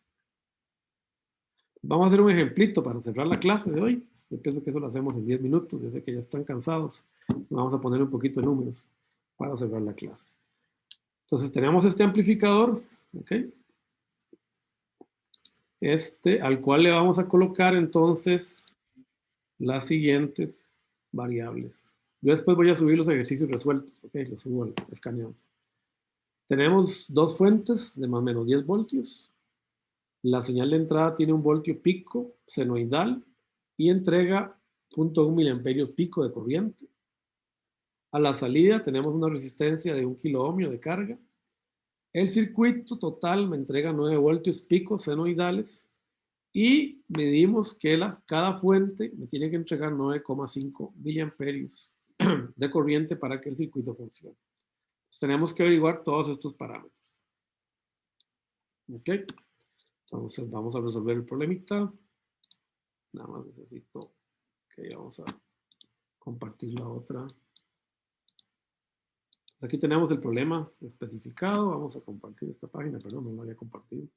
Vamos a hacer un ejemplito para cerrar la clase de hoy. Yo pienso que eso lo hacemos en 10 minutos. Yo sé que ya están cansados. Vamos a poner un poquito de números para cerrar la clase. Entonces tenemos este amplificador, ¿ok? Al cual le vamos a colocar entonces las siguientes variables. Yo después voy a subir los ejercicios resueltos, ¿ok? Los subo escaneados. Tenemos dos fuentes de más o menos 10 voltios. La señal de entrada tiene un voltio pico senoidal y entrega 0.1 miliamperios pico de corriente. A la salida tenemos una resistencia de 1 kilo ohmio de carga. El circuito total me entrega 9 voltios pico senoidales y medimos que cada fuente me tiene que entregar 9,5 miliamperios de corriente para que el circuito funcione. Entonces, tenemos que averiguar todos estos parámetros. ¿Ok? Entonces vamos a resolver el problemita. Nada más necesito que vamos a compartir la otra. Aquí tenemos el problema especificado. Vamos a compartir esta página, perdón, no lo había compartido.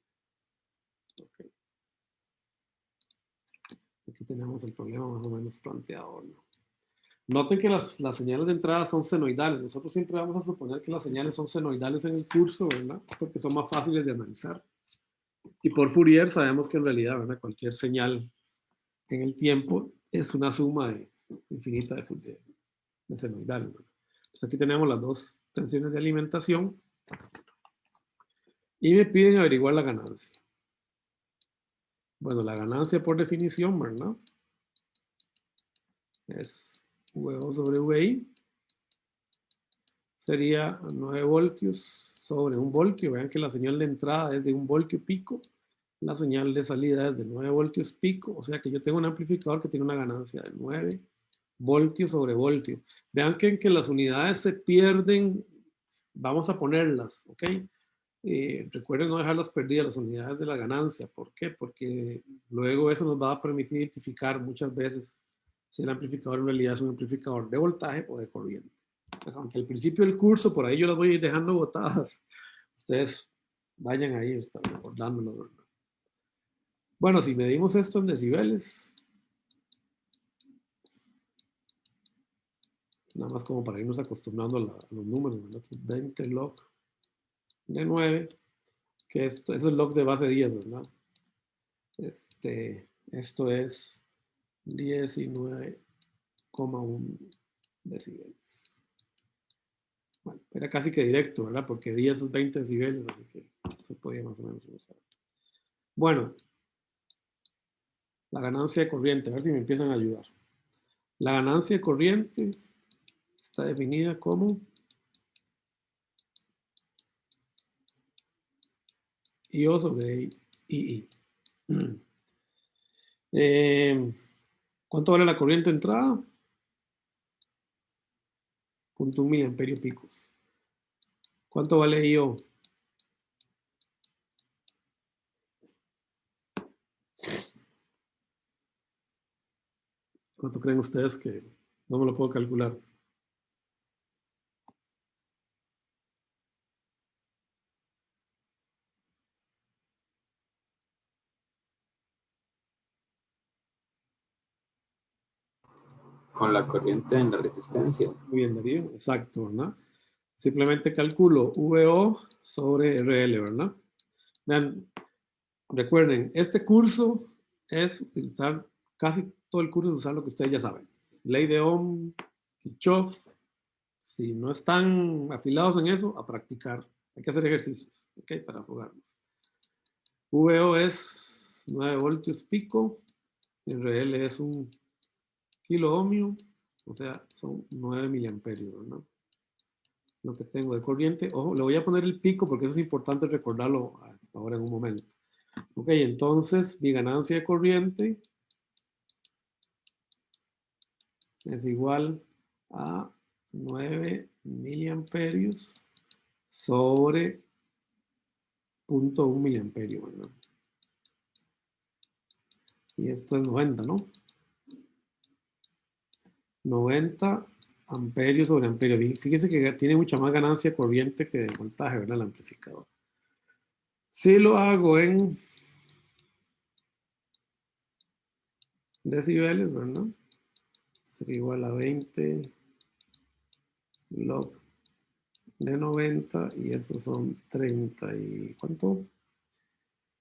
Okay. Aquí tenemos el problema más o menos planteado, ¿no? Noten que las señales de entrada son senoidales. Nosotros siempre vamos a suponer que las señales son senoidales en el curso, ¿verdad? Porque son más fáciles de analizar. Y por Fourier sabemos que en realidad, ¿verdad? Cualquier señal en el tiempo es una suma infinita de senoidales, ¿verdad? Entonces aquí tenemos las dos tensiones de alimentación y me piden averiguar la ganancia. Bueno, la ganancia por definición, ¿verdad? Es VO sobre VI. Sería 9 voltios sobre 1 voltio. Vean que la señal de entrada es de 1 voltio pico. La señal de salida es de 9 voltios pico. O sea que yo tengo un amplificador que tiene una ganancia de 9 voltios sobre voltio. Vean que las unidades se pierden. Vamos a ponerlas, ¿ok? Recuerden no dejarlas perdidas, las unidades de la ganancia. ¿Por qué? Porque luego eso nos va a permitir identificar muchas veces si el amplificador en realidad es un amplificador de voltaje o de corriente. Pues aunque al principio del curso, por ahí yo las voy a ir dejando botadas, ustedes vayan ahí, están recordándolo, ¿verdad? Bueno, si medimos esto en decibeles, nada más como para irnos acostumbrando a los números, ¿verdad? 20 log de 9, que esto es el log de base 10, ¿verdad? Esto es 19,1 decibeles. Bueno, era casi que directo, ¿verdad? Porque 10 es 20 decibeles, así que se podía más o menos usar. Bueno, la ganancia de corriente, a ver si me empiezan a ayudar. La ganancia de corriente está definida como IO sobre II. ¿Cuánto vale la corriente de entrada? 0.1 miliamperio picos. ¿Cuánto vale IO? ¿Cuánto creen ustedes que no me lo puedo calcular? Con la corriente en la resistencia. Muy bien, Darío. Exacto, ¿verdad? Simplemente calculo VO sobre RL, ¿verdad? Vean, recuerden, este curso es utilizar, casi todo el curso es usar lo que ustedes ya saben. Ley de Ohm, Kirchhoff. Si no están afilados en eso, a practicar. Hay que hacer ejercicios, ¿ok? Para jugarnos. VO es 9 voltios pico. RL es 1 kilo ohmio. O sea, son 9 miliamperios, ¿verdad? Lo que tengo de corriente. Ojo, le voy a poner el pico porque eso es importante recordarlo ahora en un momento. Ok, entonces mi ganancia de corriente es igual a 9 miliamperios sobre 0.1 miliamperio, ¿verdad? y esto es 90, ¿no? 90 amperios sobre amperios. Fíjese que tiene mucha más ganancia corriente que de voltaje, ¿verdad? El amplificador. Si lo hago en decibeles, ¿verdad? Sería igual a 20 log de 90 y esos son 30 y ¿cuánto?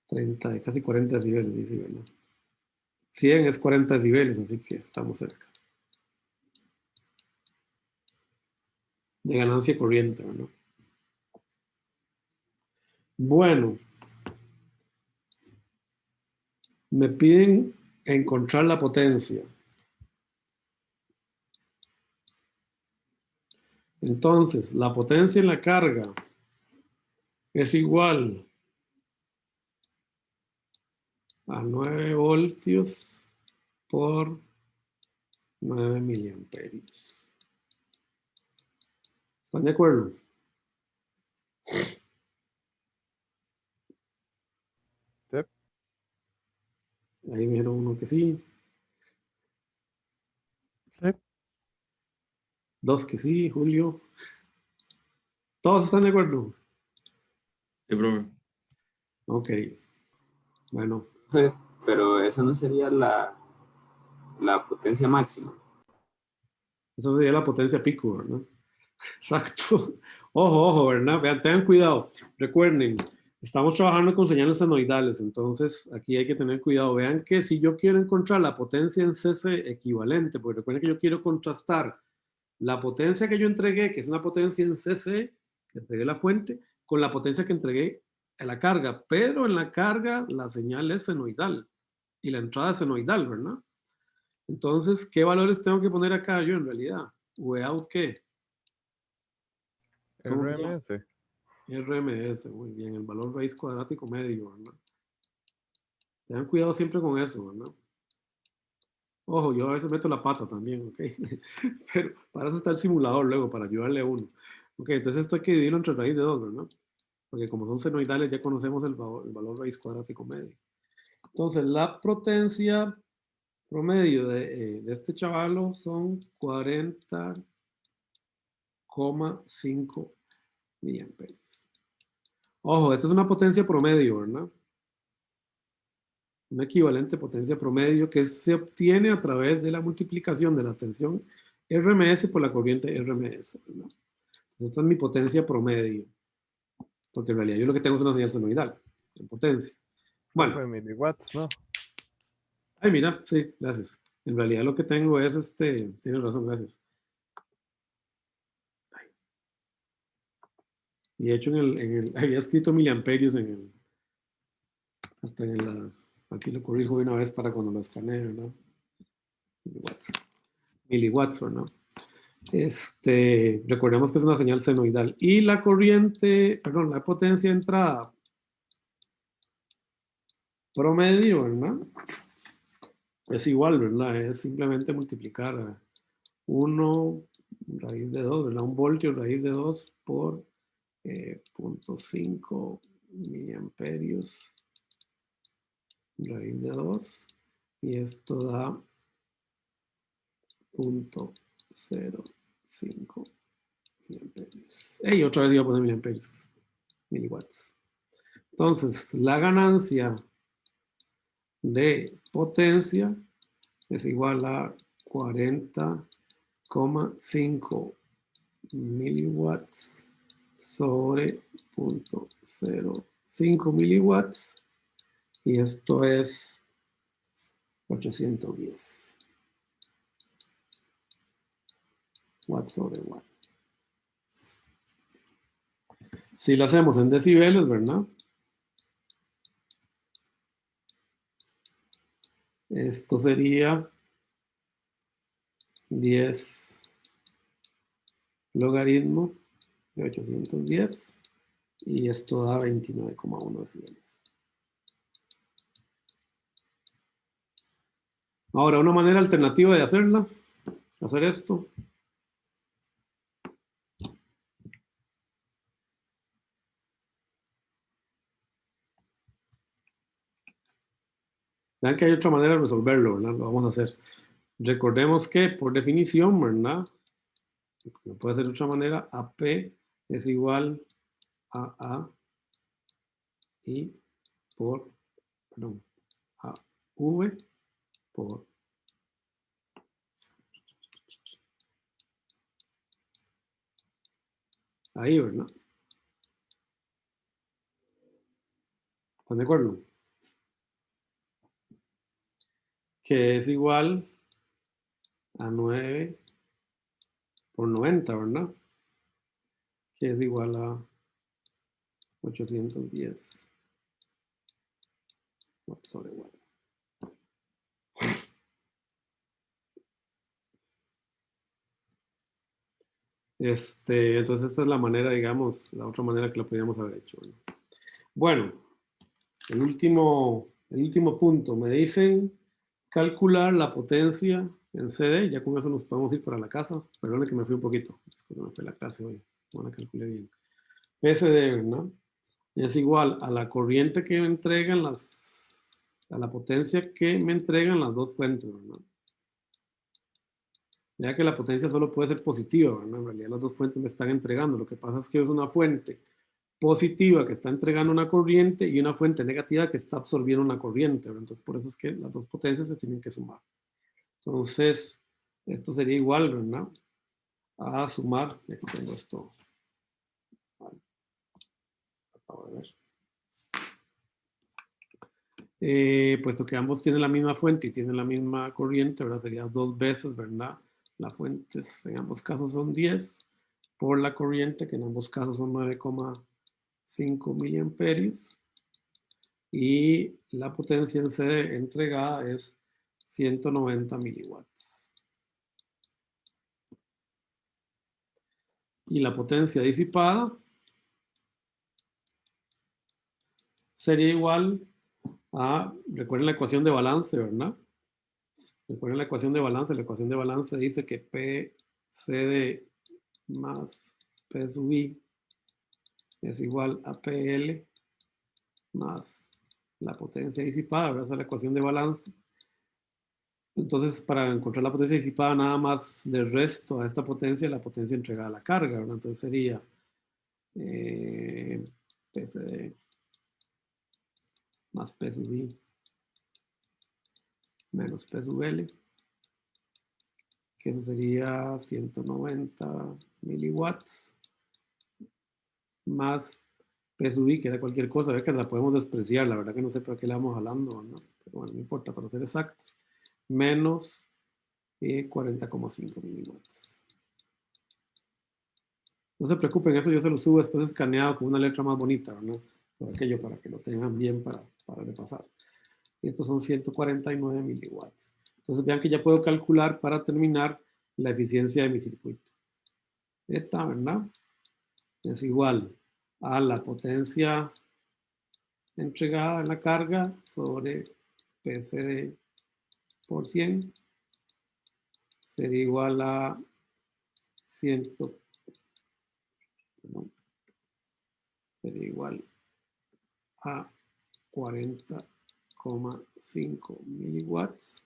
30 y casi 40 decibeles, dice, ¿verdad? 100 es 40 decibeles, así que estamos cerca. De ganancia corriente, ¿verdad? Bueno, me piden encontrar la potencia. Entonces, la potencia en la carga es igual a 9 voltios por 9 miliamperios. ¿Están de acuerdo? Yep. Ahí me dijeron uno que sí, Sí. 2 que sí, Julio. ¿Todos están de acuerdo? Sí, profe. Ok. Bueno, Pero esa no sería la potencia máxima. eso sería la potencia pico, ¿verdad? Exacto. Ojo, ojo, ¿verdad? Vean, tengan cuidado. Recuerden, estamos trabajando con señales senoidales, entonces aquí hay que tener cuidado. Vean que si yo quiero encontrar la potencia en CC equivalente, porque recuerden que yo quiero contrastar la potencia que yo entregué, que es una potencia en CC, que entregué la fuente, con la potencia que entregué a la carga, pero en la carga la señal es senoidal y la entrada es senoidal, ¿verdad? Entonces, ¿qué valores tengo que poner acá yo en realidad? ¿Vout qué? ¿Cómo se llama? RMS. RMS, muy bien, el valor raíz cuadrático medio, ¿verdad? Tengan cuidado siempre con eso, ¿verdad? Ojo, yo a veces meto la pata también, ¿ok? Pero para eso está el simulador luego, para ayudarle a uno. Ok, entonces esto hay que dividirlo entre raíz de 2, ¿verdad? Porque como son senoidales ya conocemos el valor raíz cuadrático medio. Entonces la potencia promedio de este chavalo son 40,5 miliamperios. Ojo, esta es una potencia promedio, ¿verdad? Una equivalente potencia promedio que se obtiene a través de la multiplicación de la tensión RMS por la corriente RMS, ¿verdad? Entonces, esta es mi potencia promedio, porque en realidad yo lo que tengo es una señal senoidal, en potencia. Bueno, Profe, miliwatts, ¿no? ay, mira, sí, gracias. En realidad lo que tengo es tienes razón, gracias. Ay. Y de hecho había escrito miliamperios hasta en aquí lo corrijo una vez para cuando lo escanee, ¿verdad? Miliwatts, ¿verdad? Recordemos que es una señal senoidal. Y la corriente, perdón, la potencia de entrada promedio, ¿verdad? Es igual, ¿verdad? Es simplemente multiplicar 1 raíz de 2, ¿verdad? 1 voltio raíz de 2 por 0.5 miliamperios raíz de 2. Y esto da 0.05 miliamperios. Y otra vez iba a poner miliamperios, miliwatts. Entonces, la ganancia de potencia es igual a 40,5 miliwatts sobre 0.05 miliwatts y esto es 810 watts sobre watt. Si lo hacemos en decibeles, ¿verdad? Esto sería 10 logaritmo de 810 y esto da 29,1 decibeles. Ahora, una manera alternativa de hacer esto, Vean que hay otra manera de resolverlo, ¿verdad? Lo vamos a hacer. Recordemos que por definición, ¿verdad? No puede ser de otra manera, AP es igual a A y por, perdón, a V por ahí, ¿verdad? ¿Están de acuerdo? Que es igual a 9 por 90, ¿verdad? Que es igual a 810 watts sobre watt. Entonces esta es la manera, digamos, la otra manera que lo podríamos haber hecho. Bueno, el último punto. Me dicen calcular la potencia en CD. Ya con eso nos podemos ir para la casa. Perdón que me fui un poquito. No me fue la clase hoy. No la calculé bien. PSD, ¿verdad? Es igual a la corriente que me entregan a la potencia que me entregan las dos fuentes, ¿verdad? Ya que la potencia solo puede ser positiva, ¿verdad? En realidad las dos fuentes me están entregando. Lo que pasa es que es una fuente positiva que está entregando una corriente y una fuente negativa que está absorbiendo una corriente, ¿verdad? Entonces por eso es que las dos potencias se tienen que sumar. Entonces, esto sería igual, ¿verdad? A sumar, y aquí tengo esto. Acabo de ver. Puesto que ambos tienen la misma fuente y tienen la misma corriente, ¿verdad? Sería 2 veces, ¿verdad? Las fuentes en ambos casos son 10 por la corriente, que en ambos casos son 9,5 miliamperios. Y la potencia en CD entregada es 190 miliwatts. Y la potencia disipada sería igual a, recuerden la ecuación de balance, ¿verdad? Recuerden la ecuación de balance dice que P CD más P sub I es igual a PL más la potencia disipada, ¿verdad? Esa es la ecuación de balance. Entonces, para encontrar la potencia disipada, nada más le resto a esta potencia la potencia entregada a la carga, ¿verdad? Entonces sería PC más P sub I menos P sub L, que eso sería 190 miliwatts, más P sub I, que era cualquier cosa, a ver que la podemos despreciar, la verdad que no sé para qué le vamos hablando, ¿no? Pero bueno, no importa, para ser exactos, menos 40,5 miliwatts. No se preocupen, eso yo se lo subo después escaneado con una letra más bonita, ¿no? Por aquello, para que lo tengan bien para repasar. Y estos son 149 miliwatts. Entonces vean que ya puedo calcular para terminar la eficiencia de mi circuito. Esta, ¿verdad? Es igual a la potencia entregada en la carga sobre PCD por 100. Sería igual a 100, perdón, sería igual a 40,5 miliwatts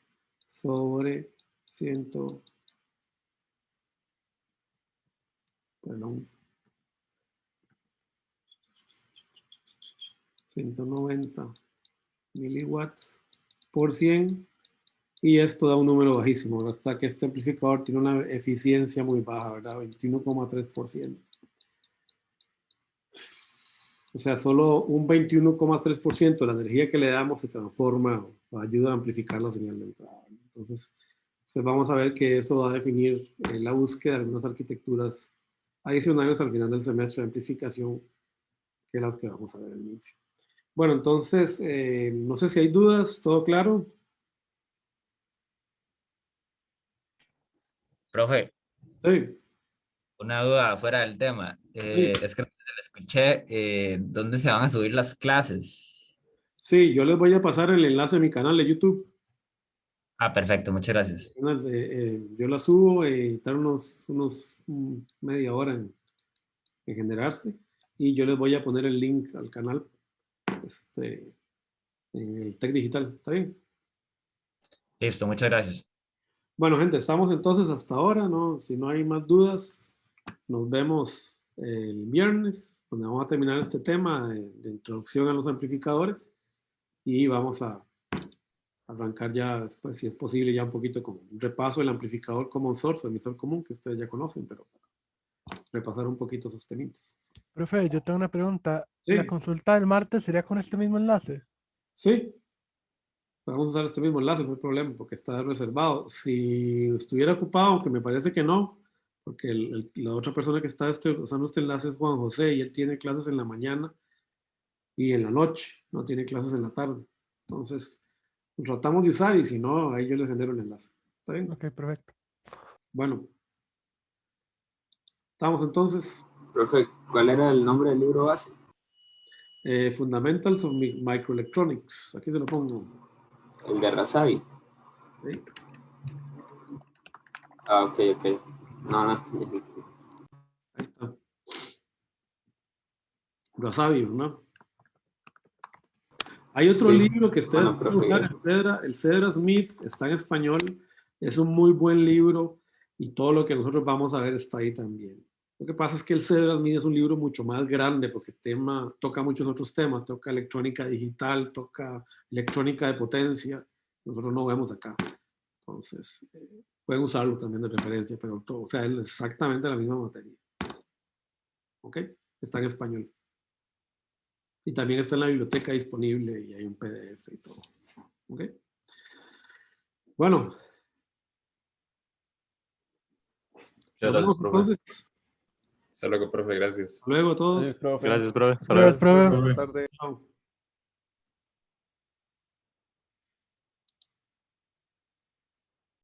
sobre 190 miliwatts por 100, y esto da un número bajísimo, hasta que este amplificador tiene una eficiencia muy baja, ¿verdad? 21,3%. O sea, solo un 21,3% de la energía que le damos se transforma o ayuda a amplificar la señal de entrada. Entonces, pues vamos a ver que eso va a definir la búsqueda de algunas arquitecturas adicionales al final del semestre de amplificación, que las que vamos a ver al inicio. Bueno, entonces, no sé si hay dudas, ¿todo claro? Profe, Sí. una duda fuera del tema. Es que no le escuché dónde se van a subir las clases. Sí, yo les voy a pasar el enlace a mi canal de YouTube. Ah, perfecto, muchas gracias. Yo la subo y tarda unos media hora en generarse, y yo les voy a poner el link al canal en el Tech Digital. ¿Está bien? Listo, muchas gracias. Bueno, gente, estamos entonces hasta ahora, ¿no? Si no hay más dudas, nos vemos el viernes, donde vamos a terminar este tema de introducción a los amplificadores y vamos a arrancar ya, después, si es posible, ya un poquito con un repaso del amplificador common source, el emisor común, que ustedes ya conocen, pero repasar un poquito esos temitas. Profe, yo tengo una pregunta. Sí. ¿La consulta del martes sería con este mismo enlace? Sí, vamos a usar este mismo enlace, no hay problema, porque está reservado. Si estuviera ocupado, aunque me parece que no, porque la otra persona que está usando este enlace es Juan José y él tiene clases en la mañana y en la noche, no tiene clases en la tarde. Entonces, tratamos de usar y si no, ahí yo les genero el enlace. ¿Está bien? Ok, perfecto. Bueno, estamos entonces. Profe, ¿cuál era el nombre del libro base? Fundamentals of Microelectronics. Aquí se lo pongo. El de Razavi. ¿Sí? Ah, ok. No. Ahí está. Wasabi, ¿no? Hay otro Sí. libro que ustedes Bueno, pueden profe, buscar, el Cedra Smith, está en español, es un muy buen libro y todo lo que nosotros vamos a ver está ahí también. Lo que pasa es que el Cedra Smith es un libro mucho más grande porque toca muchos otros temas, toca electrónica digital, toca electrónica de potencia, nosotros no vemos acá. Entonces, pueden usarlo también de referencia, pero todo, o sea, es exactamente la misma materia. ¿Ok? Está en español. Y también está en la biblioteca disponible y hay un PDF y todo. ¿Ok? Bueno. Muchas gracias, profe. Entonces, Hasta luego, profe, gracias. hasta luego a todos. Adiós, profe. Gracias, profe. Hasta Gracias, luego. profe. Buenas tardes. Chao.